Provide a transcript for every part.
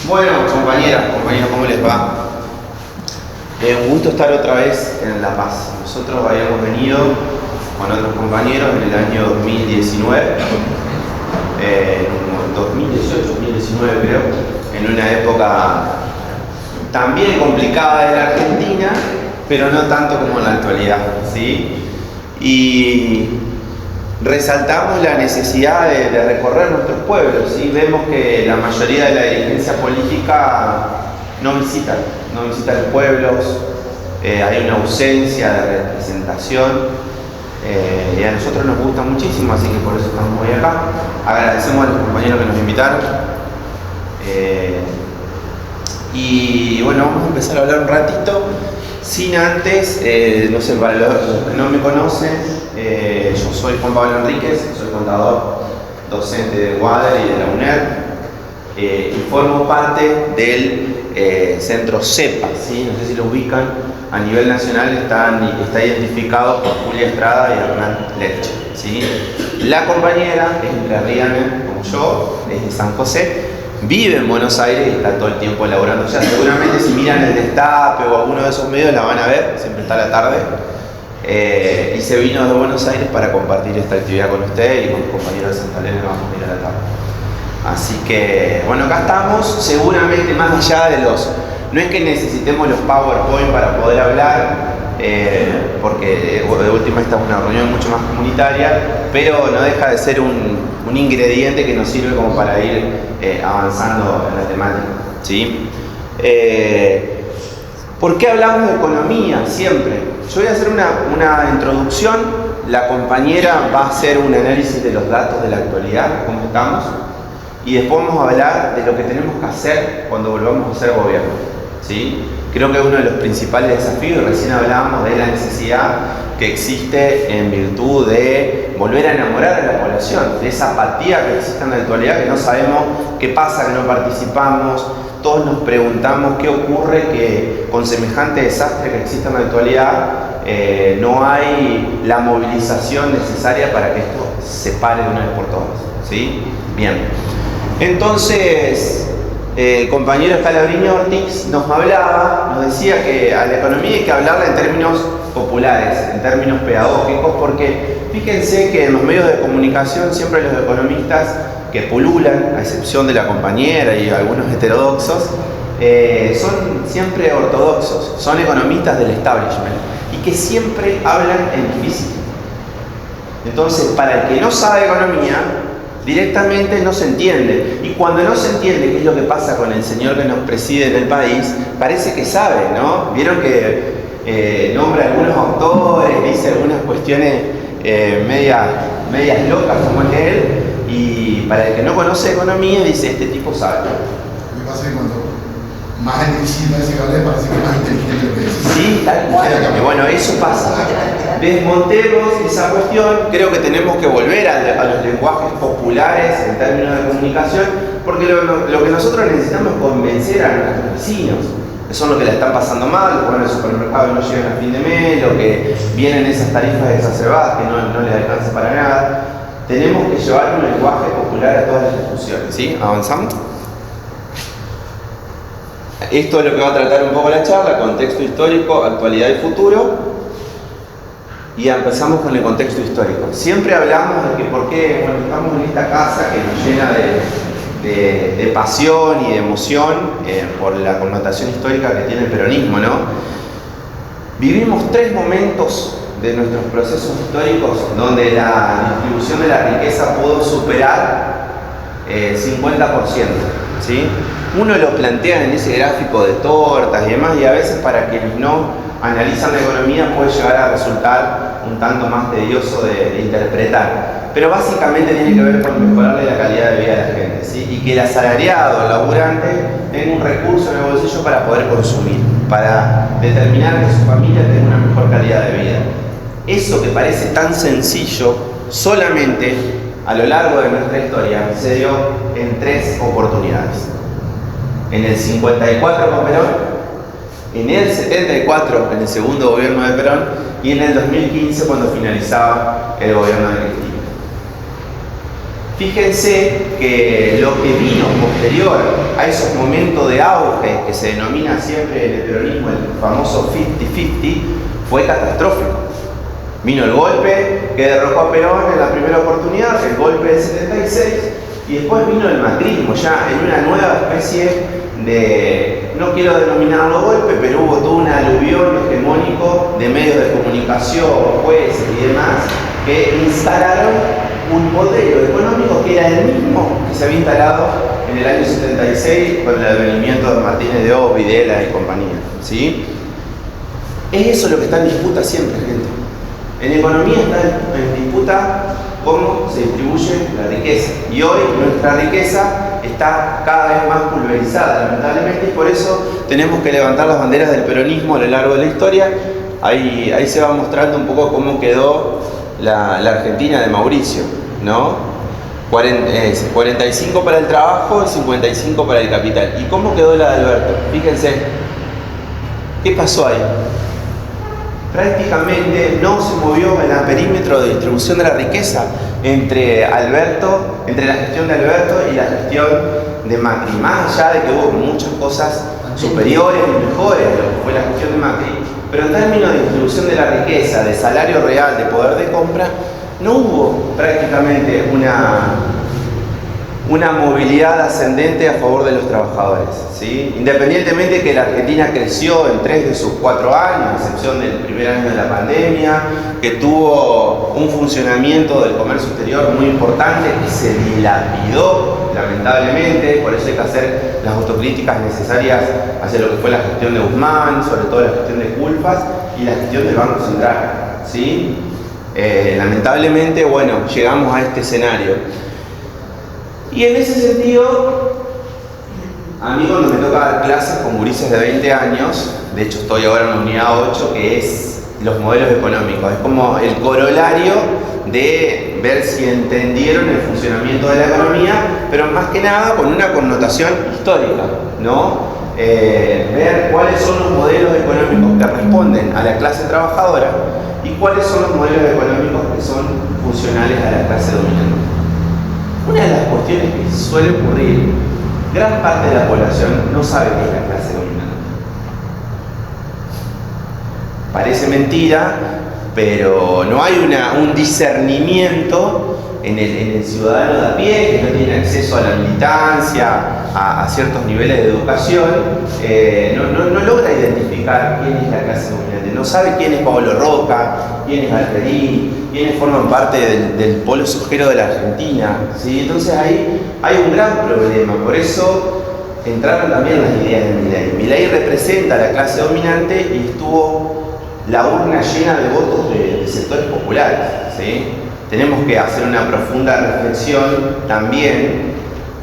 Bueno, compañeros, ¿cómo les va? Un gusto estar otra vez en La Paz. Nosotros habíamos venido con otros compañeros en el año 2019, 2018, 2019 creo, en una época también complicada de la Argentina, pero no tanto como en la actualidad, ¿sí? Y resaltamos la necesidad de recorrer nuestros pueblos, ¿sí? Vemos que la mayoría de la dirigencia política no visita los pueblos, hay una ausencia de representación, y a nosotros nos gusta muchísimo, así que por eso estamos hoy acá. Agradecemos a los compañeros que nos invitaron. Y bueno, vamos a empezar a hablar un ratito, sin antes, no sé, para los que no me conocen, yo soy Juan Pablo Enríquez, soy contador, docente de UADER y de la UNER, y formo parte del centro CEPA, ¿sí? No sé si lo ubican, a nivel nacional está identificado por Julia Estrada y Hernán Leche, ¿sí? La compañera es entrerriana, como yo, es de San José, vive en Buenos Aires y está todo el tiempo laburando allá. Seguramente si miran el Destape o alguno de esos medios la van a ver, siempre está a la tarde. Y se vino de Buenos Aires para compartir esta actividad con ustedes y con los compañeros de Santa Elena que vamos a ir a la tarde. Así que, bueno, acá estamos, seguramente más allá de los... No es que necesitemos los PowerPoint para poder hablar, porque de última esta es una reunión mucho más comunitaria, pero no deja de ser un ingrediente que nos sirve como para ir avanzando en la temática, ¿sí? ¿Por qué hablamos de economía siempre? Yo voy a hacer una introducción, la compañera va a hacer un análisis de los datos de la actualidad, cómo estamos, y después vamos a hablar de lo que tenemos que hacer cuando volvamos a ser gobierno, ¿sí? Creo que es uno de los principales desafíos, y recién hablábamos de la necesidad que existe en virtud de volver a enamorar a la población, de esa apatía que existe en la actualidad, que no sabemos qué pasa, que no participamos. Todos nos preguntamos qué ocurre que con semejante desastre que existe en la actualidad no hay la movilización necesaria para que esto se pare de una vez por todas, ¿sí? Bien. Entonces, el compañero Scalabrini Ortiz nos decía que a la economía hay que hablarla en términos populares, en términos pedagógicos, porque fíjense que en los medios de comunicación siempre los economistas que pululan, a excepción de la compañera y algunos heterodoxos, son siempre ortodoxos, son economistas del establishment y que siempre hablan en difícil. Entonces, para el que no sabe economía, directamente no se entiende. Y cuando no se entiende qué es lo que pasa con el señor que nos preside en el país, parece que sabe, ¿no? Vieron que nombra algunos autores, dice algunas cuestiones medias locas como es él, y para el que no conoce economía dice, este tipo sabe. Lo que pasa es que cuando más difícil parece que hablé, parece que más inteligente lo que es. Sí, tal cual. Bueno, eso pasa. Desmontemos esa cuestión, creo que tenemos que volver a los lenguajes populares en términos de comunicación, porque lo que nosotros necesitamos es convencer a nuestros vecinos, que son los que la están pasando mal, los que van al supermercado y no llegan a fin de mes, los que vienen esas tarifas exacerbadas que no les alcanza para nada. Tenemos que llevar un lenguaje popular a todas las discusiones, ¿sí? ¿Avanzamos? Esto es lo que va a tratar un poco la charla, contexto histórico, actualidad y futuro. Y empezamos con el contexto histórico. Siempre hablamos de que por qué, bueno, estamos en esta casa que nos llena de pasión y de emoción por la connotación histórica que tiene el peronismo, ¿no? Vivimos 3 momentos de nuestros procesos históricos donde la distribución de la riqueza pudo superar 50%, ¿sí? Uno lo plantea en ese gráfico de tortas y demás, y a veces para quienes no analizan la economía puede llegar a resultar un tanto más tedioso de interpretar. Pero básicamente tiene que ver con mejorarle la calidad de vida a la gente, ¿sí? Y que el asalariado, el laburante, tenga un recurso en el bolsillo para poder consumir, para determinar que su familia tenga una mejor calidad de vida. Eso que parece tan sencillo, solamente a lo largo de nuestra historia se dio en 3 oportunidades. En el 54 con Perón, en el 74 en el segundo gobierno de Perón y en el 2015 cuando finalizaba el gobierno de Cristina. Fíjense que lo que vino posterior a esos momentos de auge que se denomina siempre en el peronismo el famoso 50-50 fue catastrófico. Vino el golpe que derrocó a Perón en la primera oportunidad, el golpe del 76, y después vino el macrismo, ya en una nueva especie de, no quiero denominarlo golpe, pero hubo todo un aluvión hegemónico de medios de comunicación, jueces y demás, que instalaron un modelo económico que era el mismo que se había instalado en el año 76 con el advenimiento de Martínez de Oz, Videla y compañía, ¿sí? Es eso lo que está en disputa siempre, gente. En economía está en disputa cómo se distribuye la riqueza. Y hoy nuestra riqueza está cada vez más pulverizada, lamentablemente, y por eso tenemos que levantar las banderas del peronismo a lo largo de la historia. Ahí se va mostrando un poco cómo quedó la Argentina de Mauricio, ¿no? 45 para el trabajo y 55 para el capital. ¿Y cómo quedó la de Alberto? Fíjense, ¿qué pasó ahí? Prácticamente no se movió el perímetro de distribución de la riqueza entre la gestión de Alberto y la gestión de Macri, más allá de que hubo muchas cosas superiores y mejores de lo que fue la gestión de Macri, pero en términos de distribución de la riqueza, de salario real, de poder de compra, no hubo prácticamente una movilidad ascendente a favor de los trabajadores, ¿sí? Independientemente que la Argentina creció en 3 de sus 4 años, a excepción del primer año de la pandemia, que tuvo un funcionamiento del comercio exterior muy importante que se dilapidó lamentablemente, por eso hay que hacer las autocríticas necesarias hacia lo que fue la gestión de Guzmán, sobre todo la gestión de Culfas y la gestión del Banco Central, ¿sí? Lamentablemente, bueno, llegamos a este escenario. Y en ese sentido, a mí cuando me toca dar clases con gurises de 20 años, de hecho estoy ahora en la unidad 8, que es los modelos económicos, es como el corolario de ver si entendieron el funcionamiento de la economía, pero más que nada con una connotación histórica, ¿no? Ver cuáles son los modelos económicos que responden a la clase trabajadora y cuáles son los modelos económicos que son funcionales a la clase dominante. Una de las cuestiones que suele ocurrir, gran parte de la población no sabe qué es la clase dominante. Parece mentira, pero no hay un discernimiento en el ciudadano de a pie, que no tiene acceso a la militancia, a ciertos niveles de educación, no logra identificar quién es la clase dominante, no sabe quién es Pablo Roca, quién es Galperín, quiénes forman parte del polo sojero de la Argentina, ¿sí? Entonces ahí hay un gran problema, por eso entraron también las ideas de Milei. Milei representa a la clase dominante y estuvo la urna llena de votos de sectores populares, ¿sí? Tenemos que hacer una profunda reflexión también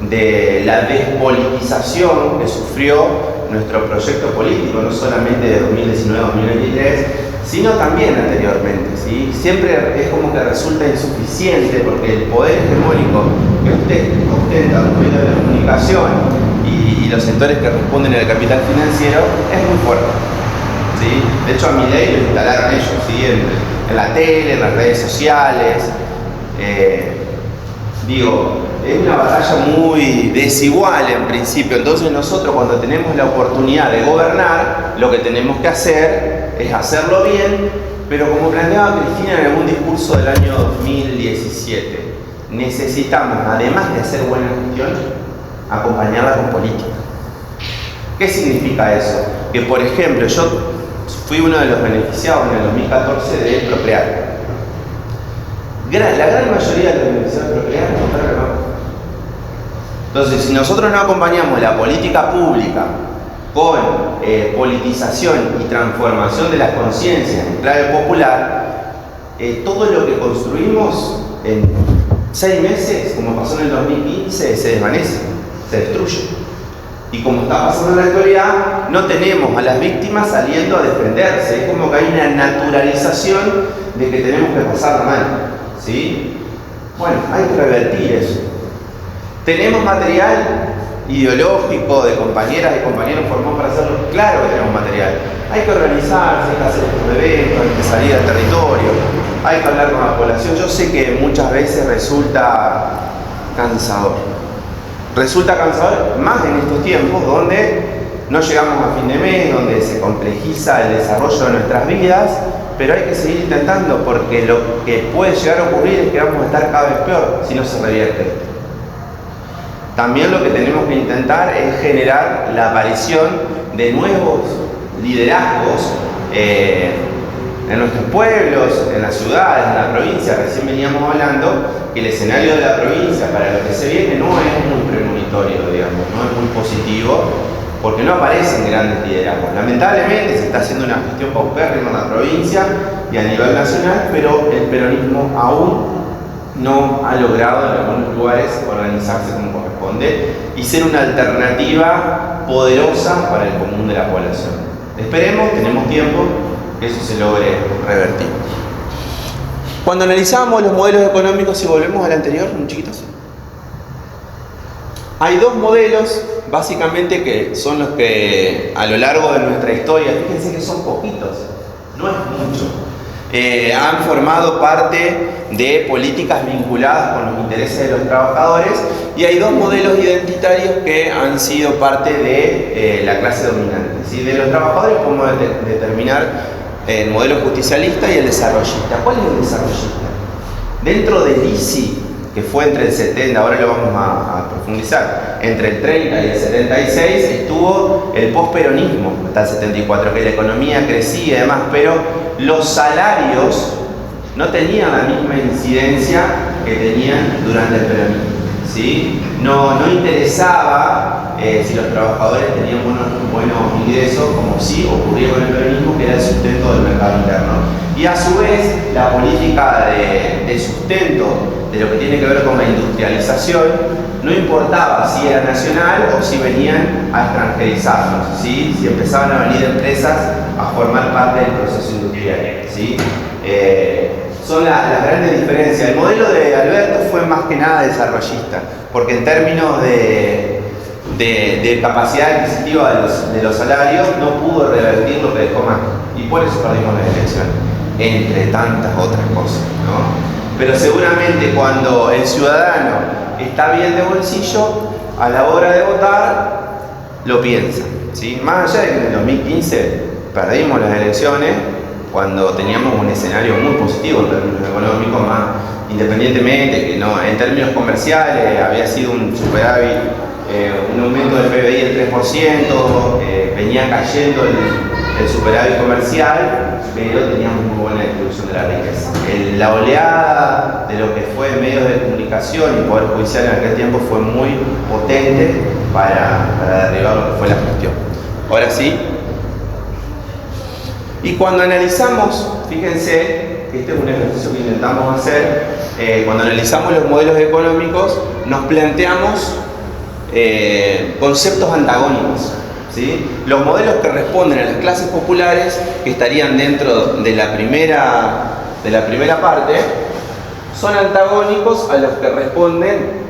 de la despolitización que sufrió nuestro proyecto político, no solamente de 2019-2023, sino también anteriormente, ¿sí? Siempre es como que resulta insuficiente porque el poder hegemónico que usted ostenta los medios de comunicación y los sectores que responden al capital financiero es muy fuerte, ¿sí? De hecho a Milei lo instalaron ellos, ¿sí? En la tele, en las redes sociales. Es una batalla muy desigual en principio, entonces nosotros cuando tenemos la oportunidad de gobernar, lo que tenemos que hacer es hacerlo bien, pero como planteaba Cristina en algún discurso del año 2017, necesitamos, además de hacer buena gestión, acompañarla con política. ¿Qué significa eso? Que por ejemplo, yo fui uno de los beneficiados en el 2014 de Procrear. La gran mayoría de los beneficiados de Procrear no. Entonces, si nosotros no acompañamos la política pública con politización y transformación de las conciencias en clave popular, todo lo que construimos en 6 meses, como pasó en el 2015, se desvanece, se destruye. Y como está pasando en la actualidad, no tenemos a las víctimas saliendo a defenderse. Es como que hay una naturalización de que tenemos que pasarla mal, ¿sí? Bueno, hay que revertir eso. ¿Tenemos material ideológico de compañeras y compañeros formados para hacerlo? Claro que tenemos material. Hay que organizarse, hay que hacer estos eventos, hay que salir al territorio, hay que hablar con la población. Yo sé que muchas veces resulta cansador. Resulta cansador más en estos tiempos donde no llegamos a fin de mes, donde se complejiza el desarrollo de nuestras vidas, pero hay que seguir intentando porque lo que puede llegar a ocurrir es que vamos a estar cada vez peor si no se revierte esto. También lo que tenemos que intentar es generar la aparición de nuevos liderazgos en nuestros pueblos, en las ciudades, en la provincia. Recién veníamos hablando que el escenario de la provincia para lo que se viene no es muy premonitorio, digamos, no es muy positivo, porque no aparecen grandes liderazgos. Lamentablemente se está haciendo una gestión paupérrima en la provincia y a nivel nacional, pero el peronismo aún no ha logrado en algunos lugares organizarse como corresponde y ser una alternativa poderosa para el común de la población. Esperemos, tenemos tiempo, que eso se logre revertir. Cuando analizamos los modelos económicos, si volvemos al anterior, un chiquito así, hay dos modelos básicamente que son los que a lo largo de nuestra historia, fíjense que son poquitos, no es mucho, han formado parte de políticas vinculadas con los intereses de los trabajadores, y hay dos modelos identitarios que han sido parte de la clase dominante. ¿Sí? De los trabajadores podemos determinar el modelo justicialista y el desarrollista. ¿Cuál es el desarrollista? Dentro del ISI, que fue entre el 70, ahora lo vamos a profundizar, entre el 30 y el 76 estuvo el posperonismo hasta el 74, que la economía crecía y demás, pero los salarios no tenían la misma incidencia que tenían durante el peronismo, ¿sí? No interesaba si los trabajadores tenían buenos ingresos, como sí ocurría con el peronismo, que era el sustento del mercado interno. Y a su vez, la política de sustento de lo que tiene que ver con la industrialización, no importaba si era nacional o si venían a extranjerizarnos, ¿sí? Si empezaban a venir empresas a formar parte del proceso industrial, ¿sí? Son las grandes diferencias. El modelo de Alberto fue más que nada desarrollista, porque en términos de capacidad adquisitiva de los salarios no pudo revertir lo que dejó Macri, y por eso perdimos la elección, entre tantas otras cosas, ¿no? Pero seguramente cuando el ciudadano está bien de bolsillo, a la hora de votar, lo piensa, ¿sí? Más allá de que en el 2015 perdimos las elecciones, cuando teníamos un escenario muy positivo en términos económicos, más independientemente que no, en términos comerciales había sido un superávit, un aumento del PBI del 3%, venía cayendo el superávit comercial, pero teníamos muy buena distribución de la riqueza. La oleada de lo que fue medios de comunicación y poder judicial en aquel tiempo fue muy potente para derribar lo que fue la gestión. Ahora sí. Y cuando analizamos, fíjense que este es un ejercicio que intentamos hacer, cuando analizamos los modelos económicos, nos planteamos conceptos antagónicos, ¿sí? Los modelos que responden a las clases populares, que estarían dentro de la primera parte, son antagónicos a los que responden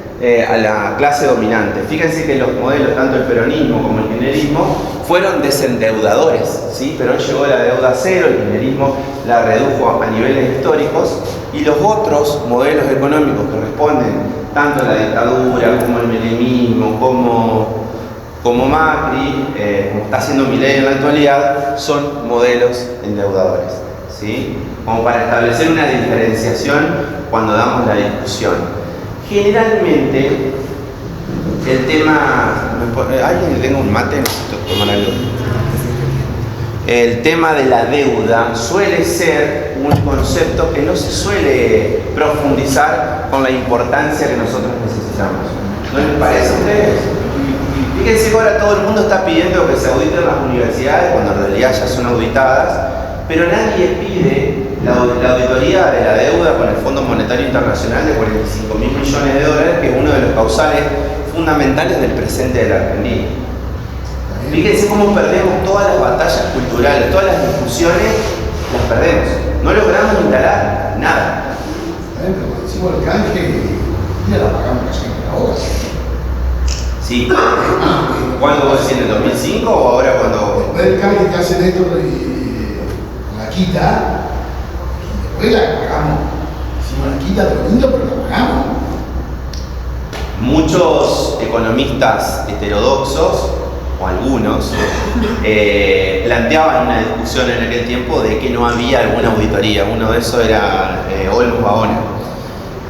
a la clase dominante. Fíjense que los modelos, tanto el peronismo como el kirchnerismo, fueron desendeudadores, ¿sí? Perón llegó a la deuda a cero, el kirchnerismo la redujo a niveles históricos, y los otros modelos económicos que responden tanto a la dictadura como el menemismo, como Macri, como está haciendo Milei en la actualidad, son modelos endeudadores, ¿sí? Como para establecer una diferenciación cuando damos la discusión. Generalmente, el tema... ¿Alguien que tenga un mate? Necesito tomar algo. El tema de la deuda suele ser un concepto que no se suele profundizar con la importancia que nosotros necesitamos. ¿No les parece a ustedes? Fíjense que ahora todo el mundo está pidiendo que se auditen las universidades, cuando en realidad ya son auditadas, pero nadie pide la auditoría de la deuda con el Fondo Monetario Internacional de 45.000 millones de dólares, que es uno de los causales fundamentales del presente de la Argentina. Fíjense cómo perdemos todas las batallas culturales, todas las discusiones, las perdemos. No logramos instalar nada. Pero cuando decimos el canje, ya la pagamos la gente ahora. Sí. ¿Cuándo vos decís, en el 2005 o ahora cuando...? Después del canje que hace Néstor y la quita, y después la pagamos. Hicimos la quita de los niños, pero la pagamos. Muchos economistas heterodoxos, o algunos, planteaban una discusión en aquel tiempo de que no había alguna auditoría. Uno de esos era Olmos Gaona,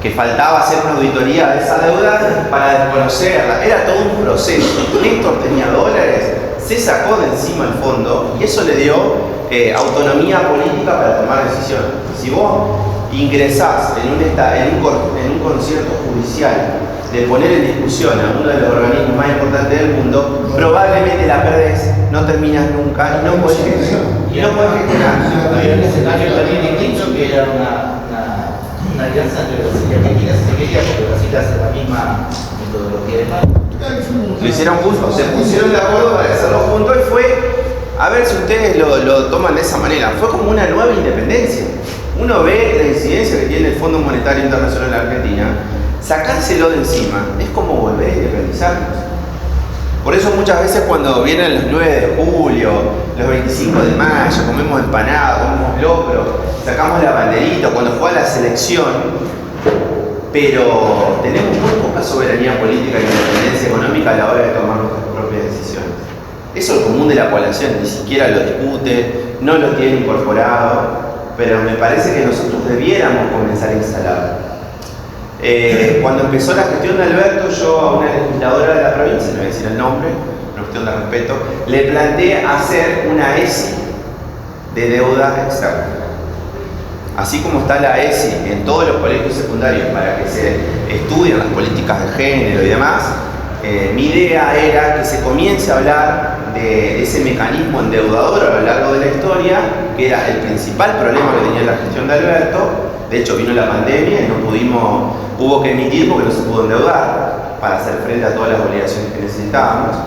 que faltaba hacer una auditoría de esa deuda para desconocerla. Era todo un proceso. Néstor tenía dólares, se sacó de encima el fondo y eso le dio autonomía política para tomar decisiones. Si vos ingresás en un concierto judicial de poner en discusión a uno de los organismos más importantes del mundo, probablemente la perdés, no terminas nunca y no podés gestionar. Había un escenario también distinto que era una alianza entre Brasil y Argentina, si se quería, porque Brasil hace la misma metodología de pago. Lo hicieron juntos, se pusieron de acuerdo para hacerlo juntos y fue, a ver si ustedes lo toman de esa manera, fue como una nueva independencia. Uno ve la incidencia que tiene el Fondo Monetario Internacional en la Argentina, sacárselo de encima es como volver a independizarnos. Por eso muchas veces cuando vienen los 9 de julio, los 25 de mayo, comemos empanada, comemos locro, sacamos la banderita, cuando juega la selección, pero tenemos muy poca soberanía política y independencia económica a la hora de tomar nuestras propias decisiones. Eso el común de la población ni siquiera lo discute, no lo tiene incorporado, pero me parece que nosotros debiéramos comenzar a instalarlo. Cuando empezó la gestión de Alberto, yo a una legisladora de la provincia, no voy a decir el nombre, una cuestión de respeto, le planteé hacer una ESI de deuda externa. Así como está la ESI en todos los colegios secundarios para que se estudien las políticas de género y demás, mi idea era que se comience a hablar de ese mecanismo endeudador a lo largo de la historia, que era el principal problema que tenía la gestión de Alberto. De hecho, vino la pandemia y hubo que emitir porque no se pudo endeudar para hacer frente a todas las obligaciones que necesitábamos.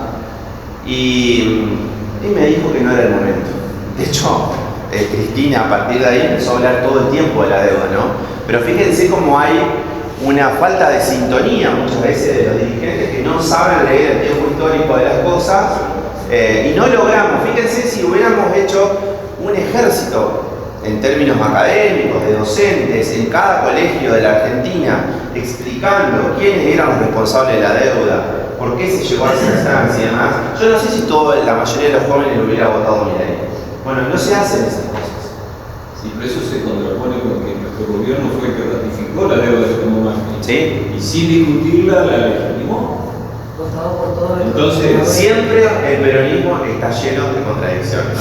Y me dijo que no era el momento. De hecho, Cristina a partir de ahí empezó a hablar todo el tiempo de la deuda, ¿no? Pero fíjense cómo hay una falta de sintonía muchas veces de los dirigentes que no saben leer el tiempo histórico de las cosas y no logramos. Fíjense si hubiéramos hecho un ejército en términos académicos, de docentes, en cada colegio de la Argentina, explicando quiénes eran los responsables de la deuda, por qué se llegó a esa instancia y demás. Yo no sé si la mayoría de los jóvenes lo hubiera votado Milei. Bueno, no se hacen esas cosas. Sí, pero eso se contrapone con que nuestro gobierno fue el que ratificó la deuda de Tomás Macri. ¿Sí? Y sin discutirla la legitimó. Votado por todo el Entonces, siempre el peronismo está lleno de contradicciones.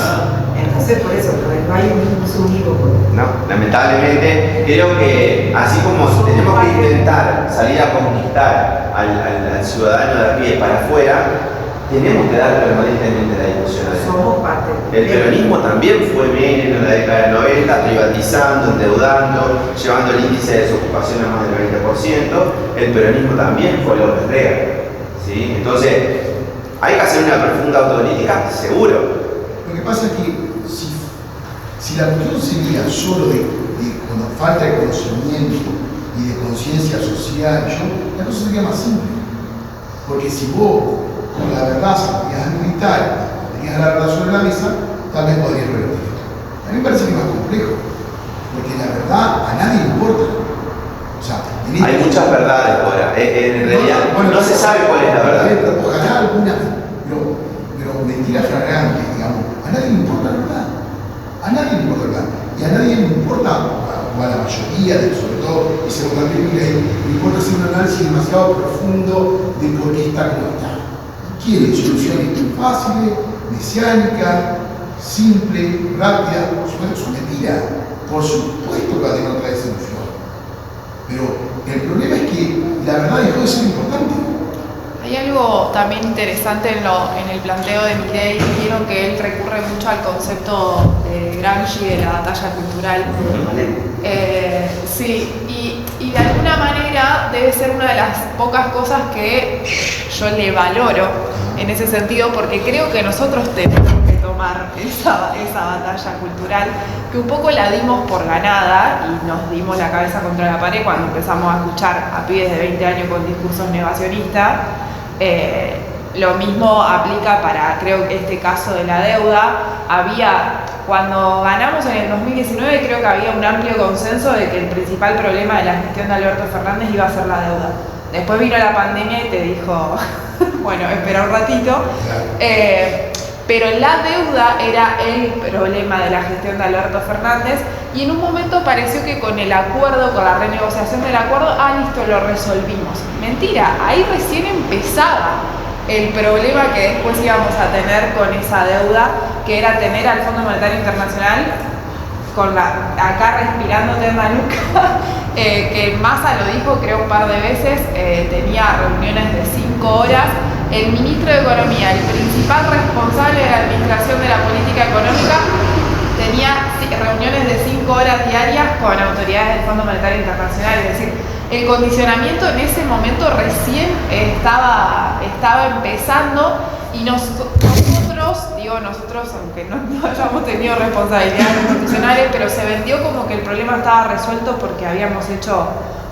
Entonces, por eso, no hay un uso único. No, lamentablemente, creo que así como tenemos que intentar salir a conquistar al ciudadano de a pie para afuera, tenemos que dar permanentemente la discusión a eso. Somos parte. El peronismo también fue Menem en la década del 90, privatizando, endeudando, llevando el índice de desocupación a más del 20%. El peronismo también fue López Rega. ¿Sí? Entonces, ¿hay que hacer una profunda autocrítica? Seguro. Lo que pasa es que si la cuestión sería solo de falta de conocimiento y de conciencia social, la cosa sería más simple. Porque si vos, con la verdad, sabías administrar, tenías la verdad sobre la mesa, tal vez podrías revertir esto. A mí me parece que es más complejo, porque la verdad a nadie le importa. O sea, hay muchas verdades ahora. En realidad, no se sabe cuál es la verdad. Ojalá alguna, pero mentira flagrante, digamos. A nadie le importa la verdad. A nadie le importa la verdad. Y a nadie le importa, o a la mayoría, sobre todo, y seguramente le importa hacer un análisis demasiado profundo de por qué está como está. Quiere soluciones fáciles, mesiánicas, simples, rápidas. Por supuesto, es mentira. Por supuesto que va a tener otra solución. Pero el problema es que la verdad dejó de ser importante. Hay algo también interesante en el planteo de Milei. Vieron que él recurre mucho al concepto de Gramsci de la batalla cultural. Sí, y de alguna manera debe ser una de las pocas cosas que yo le valoro en ese sentido, porque creo que nosotros tenemos que tomar esa batalla cultural, que un poco la dimos por ganada y nos dimos la cabeza contra la pared cuando empezamos a escuchar a pibes de 20 años con discursos negacionistas. Lo mismo aplica para, creo que este caso de la deuda. Cuando ganamos en el 2019, creo que había un amplio consenso de que el principal problema de la gestión de Alberto Fernández iba a ser la deuda. Después vino la pandemia y te dijo, bueno, espera un ratito. Pero la deuda era el problema de la gestión de Alberto Fernández y en un momento pareció que con el acuerdo, con la renegociación del acuerdo, listo, lo resolvimos. Mentira, ahí recién empezaba el problema que después íbamos a tener con esa deuda, que era tener al Fondo Monetario Internacional acá respirándote en la nuca, que Massa lo dijo creo un par de veces, tenía reuniones de 5 horas. El ministro de Economía, el principal responsable de la administración de la política económica, tenía reuniones de 5 horas diarias con autoridades del Fondo Monetario Internacional. Es decir, el condicionamiento en ese momento recién estaba empezando y nosotros, aunque no hayamos tenido responsabilidades constitucionales, pero se vendió como que el problema estaba resuelto porque habíamos hecho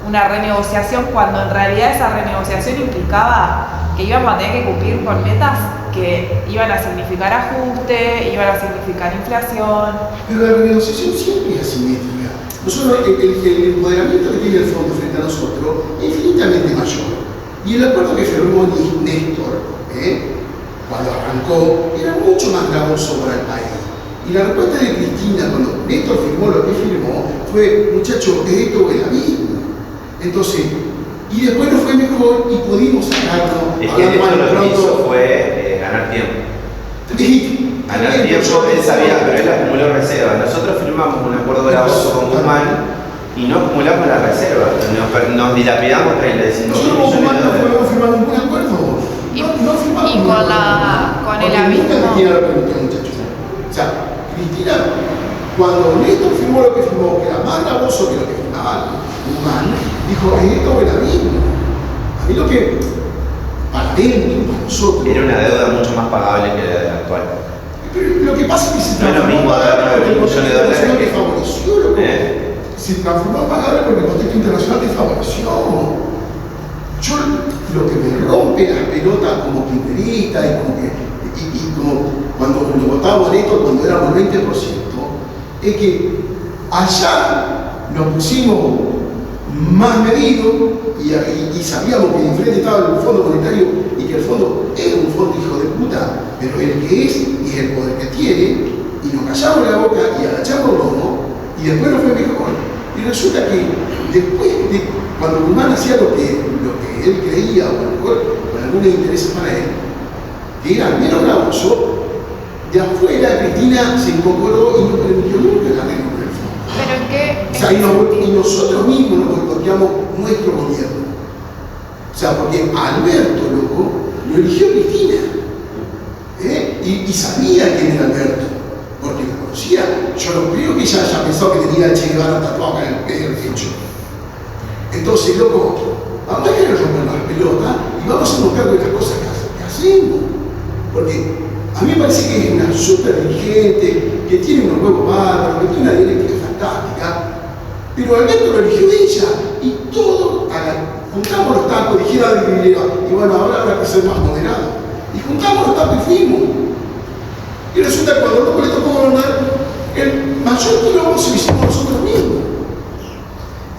una renegociación, cuando en realidad esa renegociación implicaba que íbamos a tener que cumplir con metas que iban a significar ajuste, iban a significar inflación. Pero la renegociación siempre es asimétrica. Nosotros, el empoderamiento que tiene el fondo frente a nosotros es infinitamente mayor. Y el acuerdo que firmó Néstor, cuando arrancó, era mucho más gravoso para el país. Y la respuesta de Cristina, cuando Néstor firmó lo que firmó, fue, muchachos, esto es la misma. Entonces, y después nos fue mejor y pudimos sacarlo. Es que Néstor lo que hizo fue ganar tiempo. Ganar tiempo, él sabía, pero él acumuló reservas. Nosotros firmamos un acuerdo gravoso con Guzmán y no acumulamos las reservas. Nos dilapidamos 35 nosotros con Guzmán no podemos firmar ningún acuerdo. No firmamos y con el abismo. Cristina lo permitió, muchachos. O sea, Cristina, cuando Néstor firmó lo que firmó, que era más gravoso que lo que firmaba Guzmán, dijo, esto es la misma. A mí lo que, para dentro, para nosotros... Era una deuda mucho más pagable que la actual. Pero lo que pasa es que se no es lo mismo dar 9 millones de dólares que favoreció, loco. Se transformó en pagable porque el contexto internacional te favoreció. Yo lo que me rompe las pelotas como kirchnerista y como cuando lo votábamos a Néstor cuando éramos el 20%, es que allá nos pusimos más medidos y sabíamos que enfrente estaba el Fondo Monetario y que el fondo era un fondo hijo de puta, pero el que es y el poder que tiene, y nos callamos la boca y agachamos el lomo y después nos fue mejor. Y resulta que después de cuando Guzmán hacía lo que él creía, o a lo mejor con algunos intereses para él, que era menos gravoso, de afuera Cristina se incorporó y no permitió nunca el arreglo con el fondo. ¿Pero en qué? O sea, y nosotros mismos nos boicoteamos nuestro gobierno. O sea, porque Alberto, loco, lo eligió Cristina. Y sabía quién era Alberto, porque lo conocía. Yo no creo que ella haya pensado que tenía el Che Guevara tatuado en el pecho. Entonces, loco, vamos a querer romper las pelotas y vamos a buscar de las cosas que hacemos. Porque a mí me parece que es una super dirigente, que tiene unos nuevos bárbaros, que tiene una dialéctica fantástica, pero Alberto lo eligió ella y todo, juntamos los tacos, dijera de Vilera, y bueno, ahora habrá que ser más moderado. Y juntamos los tacos y fuimos. Y resulta que cuando luego le tocó gobernar, el mayor quilombo se lo hicimos nosotros mismos.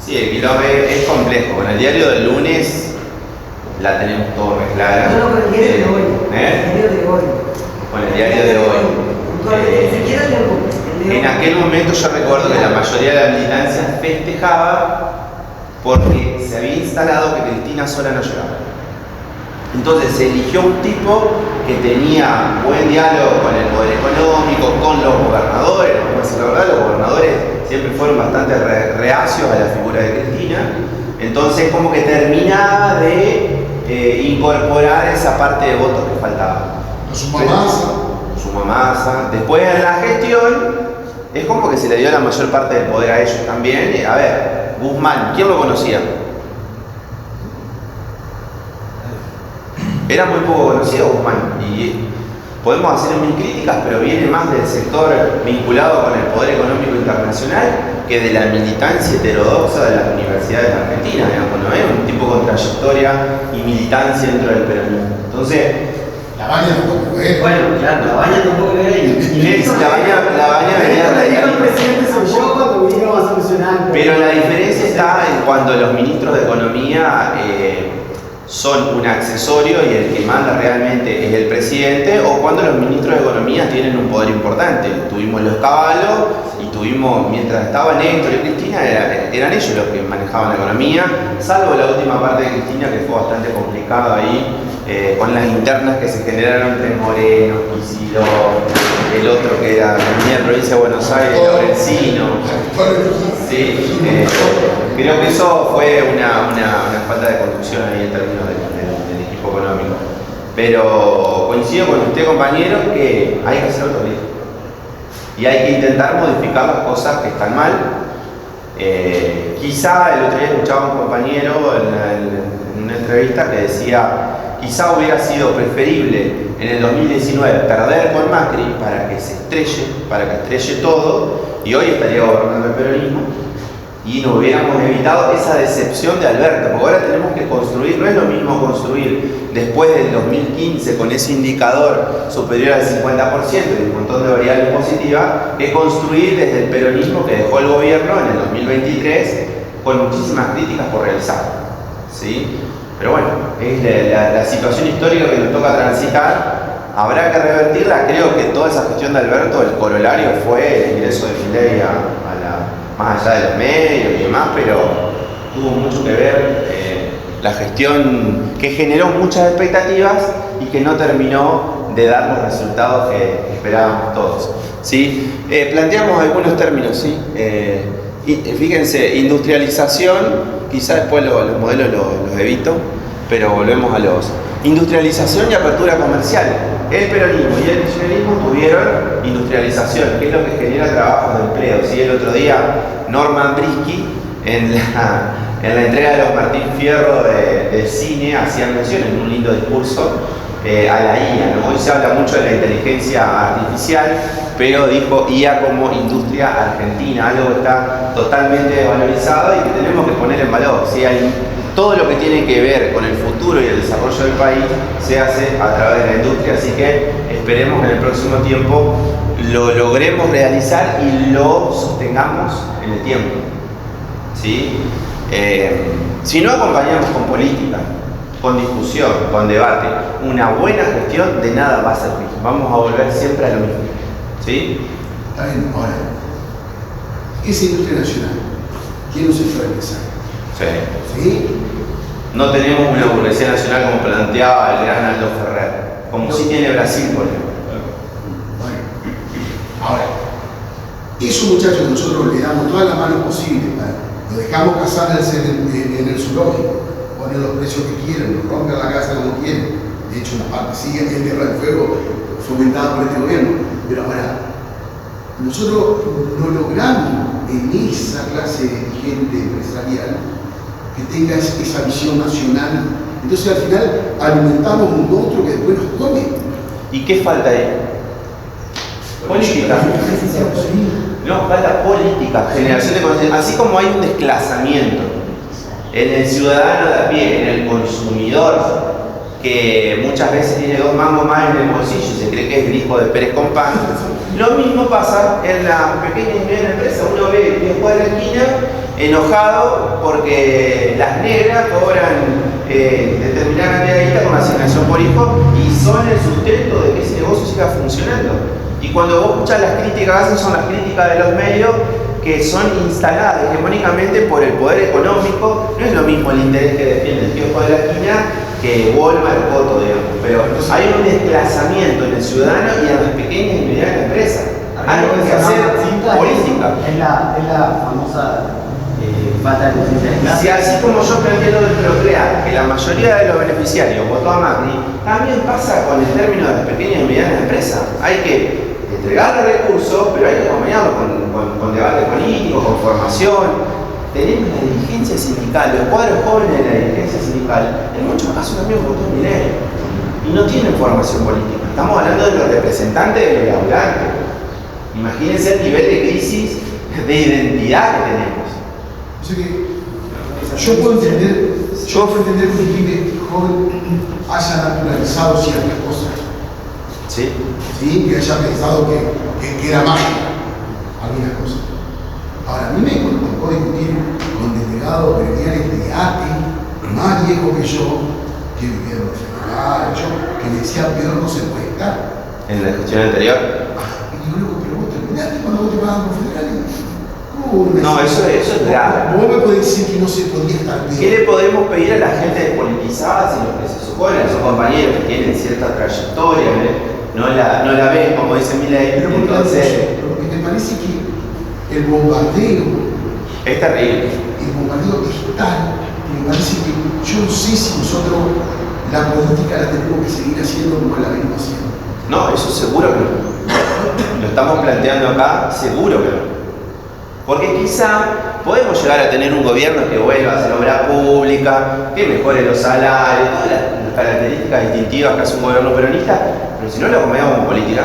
Sí, el quilombo es complejo. Con el diario del lunes la tenemos todo re clara. No, con el diario de hoy. El diario de hoy. Con el diario de hoy. En aquel momento yo recuerdo que la mayoría de la militancia festejaba porque se había instalado que Cristina sola no llegaba. Entonces se eligió un tipo que tenía buen diálogo con el poder económico, con los gobernadores. Vamos a decir la verdad, los gobernadores siempre fueron bastante reacios a la figura de Cristina. Entonces como que terminaba de incorporar esa parte de votos que faltaba. Suma Massa. Después en la gestión es como que se le dio la mayor parte del poder a ellos también. A ver, Guzmán, ¿quién lo conocía? Era muy poco conocido Guzmán y podemos hacer mil críticas, pero viene más del sector vinculado con el poder económico internacional que de la militancia heterodoxa de las universidades argentinas, digamos, ¿no? Es un tipo con trayectoria y militancia dentro del peronismo. Entonces, la Baña tampoco era. Bueno, claro, la Baña tampoco era ahí. La Baña venía de la presidente soy yo cuando vinieron a solucionar. Pero la diferencia está en cuando los ministros de Economía son un accesorio y el que manda realmente es el presidente, o cuando los ministros de Economía tienen un poder importante. Tuvimos los Caballos y tuvimos, mientras estaba Néstor y Cristina, eran ellos los que manejaban la economía, salvo la última parte de Cristina, que fue bastante complicado ahí, con las internas que se generaron entre Moreno, Kicillof, el otro que era venía de la provincia de Buenos Aires, Lorenzino. Sí, creo que eso fue una falta de conducción ahí en términos del equipo económico. Pero coincido con usted, compañero, que hay que hacer otro día. Y hay que intentar modificar las cosas que están mal. Quizá el otro día escuchaba a un compañero en una entrevista que decía, quizá hubiera sido preferible en el 2019 perder con Macri para que se estrelle, para que estrelle todo, y hoy estaría gobernando el peronismo, y nos hubiéramos evitado esa decepción de Alberto, porque ahora tenemos que construir, no es lo mismo construir después del 2015 con ese indicador superior al 50% y un montón de variables positivas, que construir desde el peronismo que dejó el gobierno en el 2023 con muchísimas críticas por realizar, ¿sí? Pero bueno, es la situación histórica que nos toca transitar, habrá que revertirla. Creo que toda esa gestión de Alberto, el corolario fue el ingreso de Milei más allá de los medios y demás, pero tuvo mucho que ver la gestión que generó muchas expectativas y que no terminó de dar los resultados que esperábamos todos, ¿sí? Planteamos algunos términos, ¿sí? Fíjense, industrialización, quizá después los modelos los evito, pero volvemos a los... Industrialización y apertura comercial. El peronismo y el kirchnerismo tuvieron industrialización, que es lo que genera trabajos de empleo. ¿Sí? El otro día Norman Brisky, en la entrega de los Martín Fierro del cine, hacía mención en un lindo discurso a la IA, ¿no? Hoy se habla mucho de la inteligencia artificial, pero dijo IA como industria argentina, algo que está totalmente desvalorizado y que tenemos que poner en valor. ¿Sí? Todo lo que tiene que ver con el futuro y el desarrollo del país se hace a través de la industria, así que esperemos que en el próximo tiempo lo logremos realizar y lo sostengamos en el tiempo, ¿sí? Si no acompañamos con política, con discusión, con debate, una buena gestión de nada va a servir. Vamos a volver siempre a lo mismo, ¿sí? Está bien, ahora, esa industria nacional, ¿quién nos está empezar? Sí. ¿Sí? No tenemos una burguesía nacional como planteaba el gran Aldo Ferrer, como sí tiene Brasil, por ejemplo. Bueno, ahora, esos muchachos nosotros le damos toda la mano posible, lo dejamos casarse en el zoológico, ponen los precios que quieren, nos rompen la casa como quieren. De hecho, una parte sigue en Tierra del Fuego fomentada por este gobierno. Pero ahora, nosotros no logramos en esa clase de gente empresarial que tenga esa visión nacional. Entonces al final alimentamos un monstruo que después nos come. ¿Y qué falta ahí? Política. No, falta política, generación de conciencia. Así como hay un desplazamiento en el ciudadano de a pie, en el consumidor, que muchas veces tiene 2 mangos más en el bolsillo y se cree que es el hijo de Pérez Compán, lo mismo pasa en la pequeña y mediana empresa. Uno ve el viejo de la esquina enojado porque las negras cobran determinada cantidad de guita con asignación por hijo y son el sustento de que ese negocio siga funcionando. Y cuando vos escuchás las críticas que hacen, son las críticas de los medios que son instaladas hegemónicamente por el poder económico. No es lo mismo el interés que defiende el viejo de la esquina que Walmart o Coto, digamos, pero hay un desplazamiento en el ciudadano y en las pequeñas y medianas empresas. Algo que se hace política. Es la famosa falta de conciencia de clase. Si así como yo planteé lo del Procrear, que la mayoría de los beneficiarios votó a Macri, también pasa con el término de las pequeñas y medianas empresas. Hay que entregarle recursos, pero hay que acompañarlo con debate político, con formación. Tenemos la dirigencia sindical, los cuadros jóvenes de la dirigencia sindical, en muchos casos también votó Milei y no tienen formación política. Estamos hablando de los representantes de los laburantes. Imagínense el nivel de crisis de identidad que tenemos. O sea que yo puedo entender que un pibe joven haya naturalizado ciertas cosas. ¿Sí? ¿Sí? Que haya pensado que era mágica algunas cosas. Ahora, a mí me tocó discutir con delegados gremiales de ATE, más viejos que yo, que vivieron los Gacho, que le decían peor no se puede estar. En la gestión anterior. Y yo digo, pero vos terminaste cuando vos te pagan con federales. No, eso es grave. Vos me podés decir que no se podía estar peor. ¿Qué le podemos pedir a la gente despolitizada si lo que se supone son compañeros que tienen cierta trayectoria, no la ven como dice Milei? Pero Entonces, porque me parece que el bombardeo es terrible. es tal que me parece que yo no sé si nosotros la política la tenemos que seguir haciendo como la venimos haciendo. No, eso seguro que no. Lo estamos planteando acá, seguro que no. Porque quizá podemos llegar a tener un gobierno que vuelva a hacer obra pública, que mejore los salarios, todas las características distintivas que hace un gobierno peronista, pero si no lo acomodamos en política,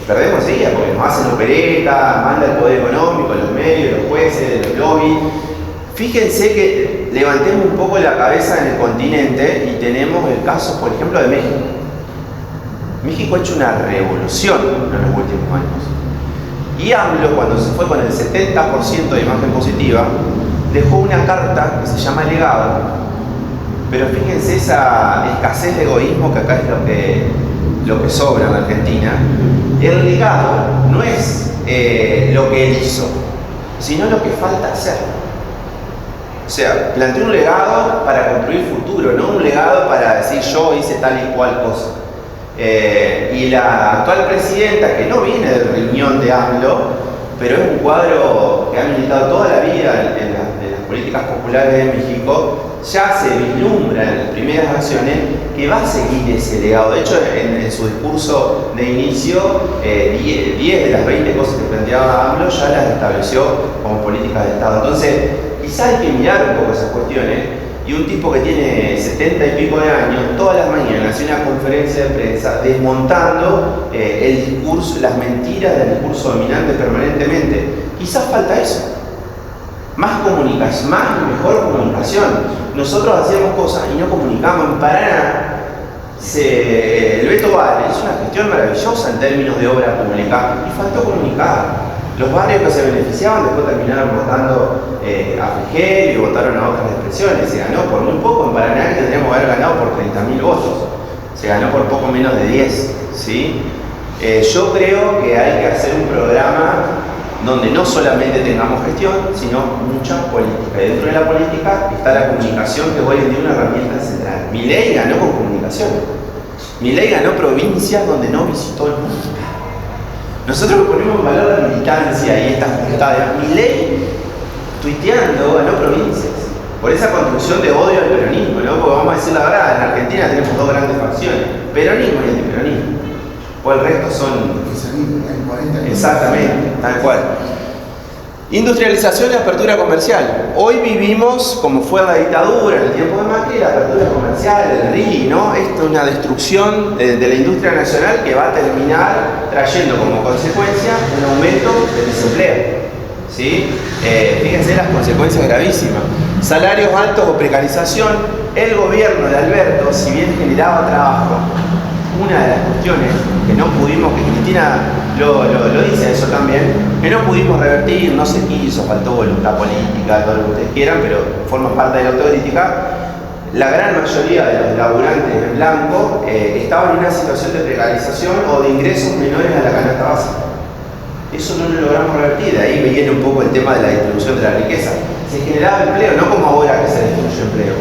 perdemos enseguida, porque nos hacen opereta, manda el poder económico, los medios, los jueces, los lobbies. Fíjense que levantemos un poco la cabeza en el continente y tenemos el caso, por ejemplo, de México. México ha hecho una revolución en los últimos años. Y AMLO, cuando se fue con el 70% de imagen positiva, dejó una carta que se llama legado. Pero fíjense esa escasez de egoísmo que acá es lo que sobra en Argentina. El legado no es lo que él hizo, sino lo que falta hacer. O sea, planteó un legado para construir futuro, no un legado para decir yo hice tal y cual cosa. Y la actual presidenta, que no viene del riñón de AMLO, pero es un cuadro que ha militado toda la vida en las políticas populares de México, ya se vislumbra en las primeras acciones que va a seguir ese legado. De hecho, en su discurso de inicio, 10 de las 20 cosas que planteaba AMLO ya las estableció como políticas de Estado. Entonces, quizás hay que mirar un poco esas cuestiones. Y un tipo que tiene 70 y pico de años, todas las mañanas hace una conferencia de prensa desmontando el discurso, las mentiras del discurso dominante permanentemente. Quizás falta eso. Más comunicación, más y mejor comunicación. Nosotros hacíamos cosas y no comunicamos en Paraná. El Beto Valle hizo una gestión maravillosa en términos de obra pública y faltó comunicar. Los barrios que se beneficiaban después terminaron votando a Frijel y votaron a otras expresiones. Se ganó por muy poco en Paraná, que tendríamos que haber ganado por 30.000 votos. Se ganó por poco menos de 10. ¿Sí? Yo creo que hay que hacer un programa donde no solamente tengamos gestión, sino mucha política. Y dentro de la política está la comunicación, que hoy en día es una herramienta central. Milei ganó con comunicación. Milei ganó provincias donde no visitó el mundo. Nosotros ponemos en valor la militancia y estas voluntades. Milei, tuiteando, ganó provincias. Por esa construcción de odio al peronismo, ¿no? Porque vamos a decir la verdad, en Argentina tenemos dos grandes facciones, peronismo y antiperonismo. O el resto son... Exactamente, tal cual. Industrialización y apertura comercial. Hoy vivimos, como fue la dictadura en el tiempo de Macri, la apertura comercial, el RI, ¿no? Esto es una destrucción de la industria nacional que va a terminar trayendo como consecuencia un aumento del desempleo. ¿Sí? Fíjense las consecuencias gravísimas. Salarios altos o precarización. El gobierno de Alberto, si bien generaba trabajo, una de las cuestiones que no pudimos, que Cristina lo dice eso también, que no pudimos revertir, no se quiso, faltó voluntad política, todo lo que ustedes quieran, pero forma parte de la autocrítica. La gran mayoría de los laburantes en blanco estaban en una situación de precarización o de ingresos menores a la canasta básica. Eso no lo logramos revertir, de ahí me viene un poco el tema de la distribución de la riqueza. Se generaba empleo, no como ahora que se destruye empleo.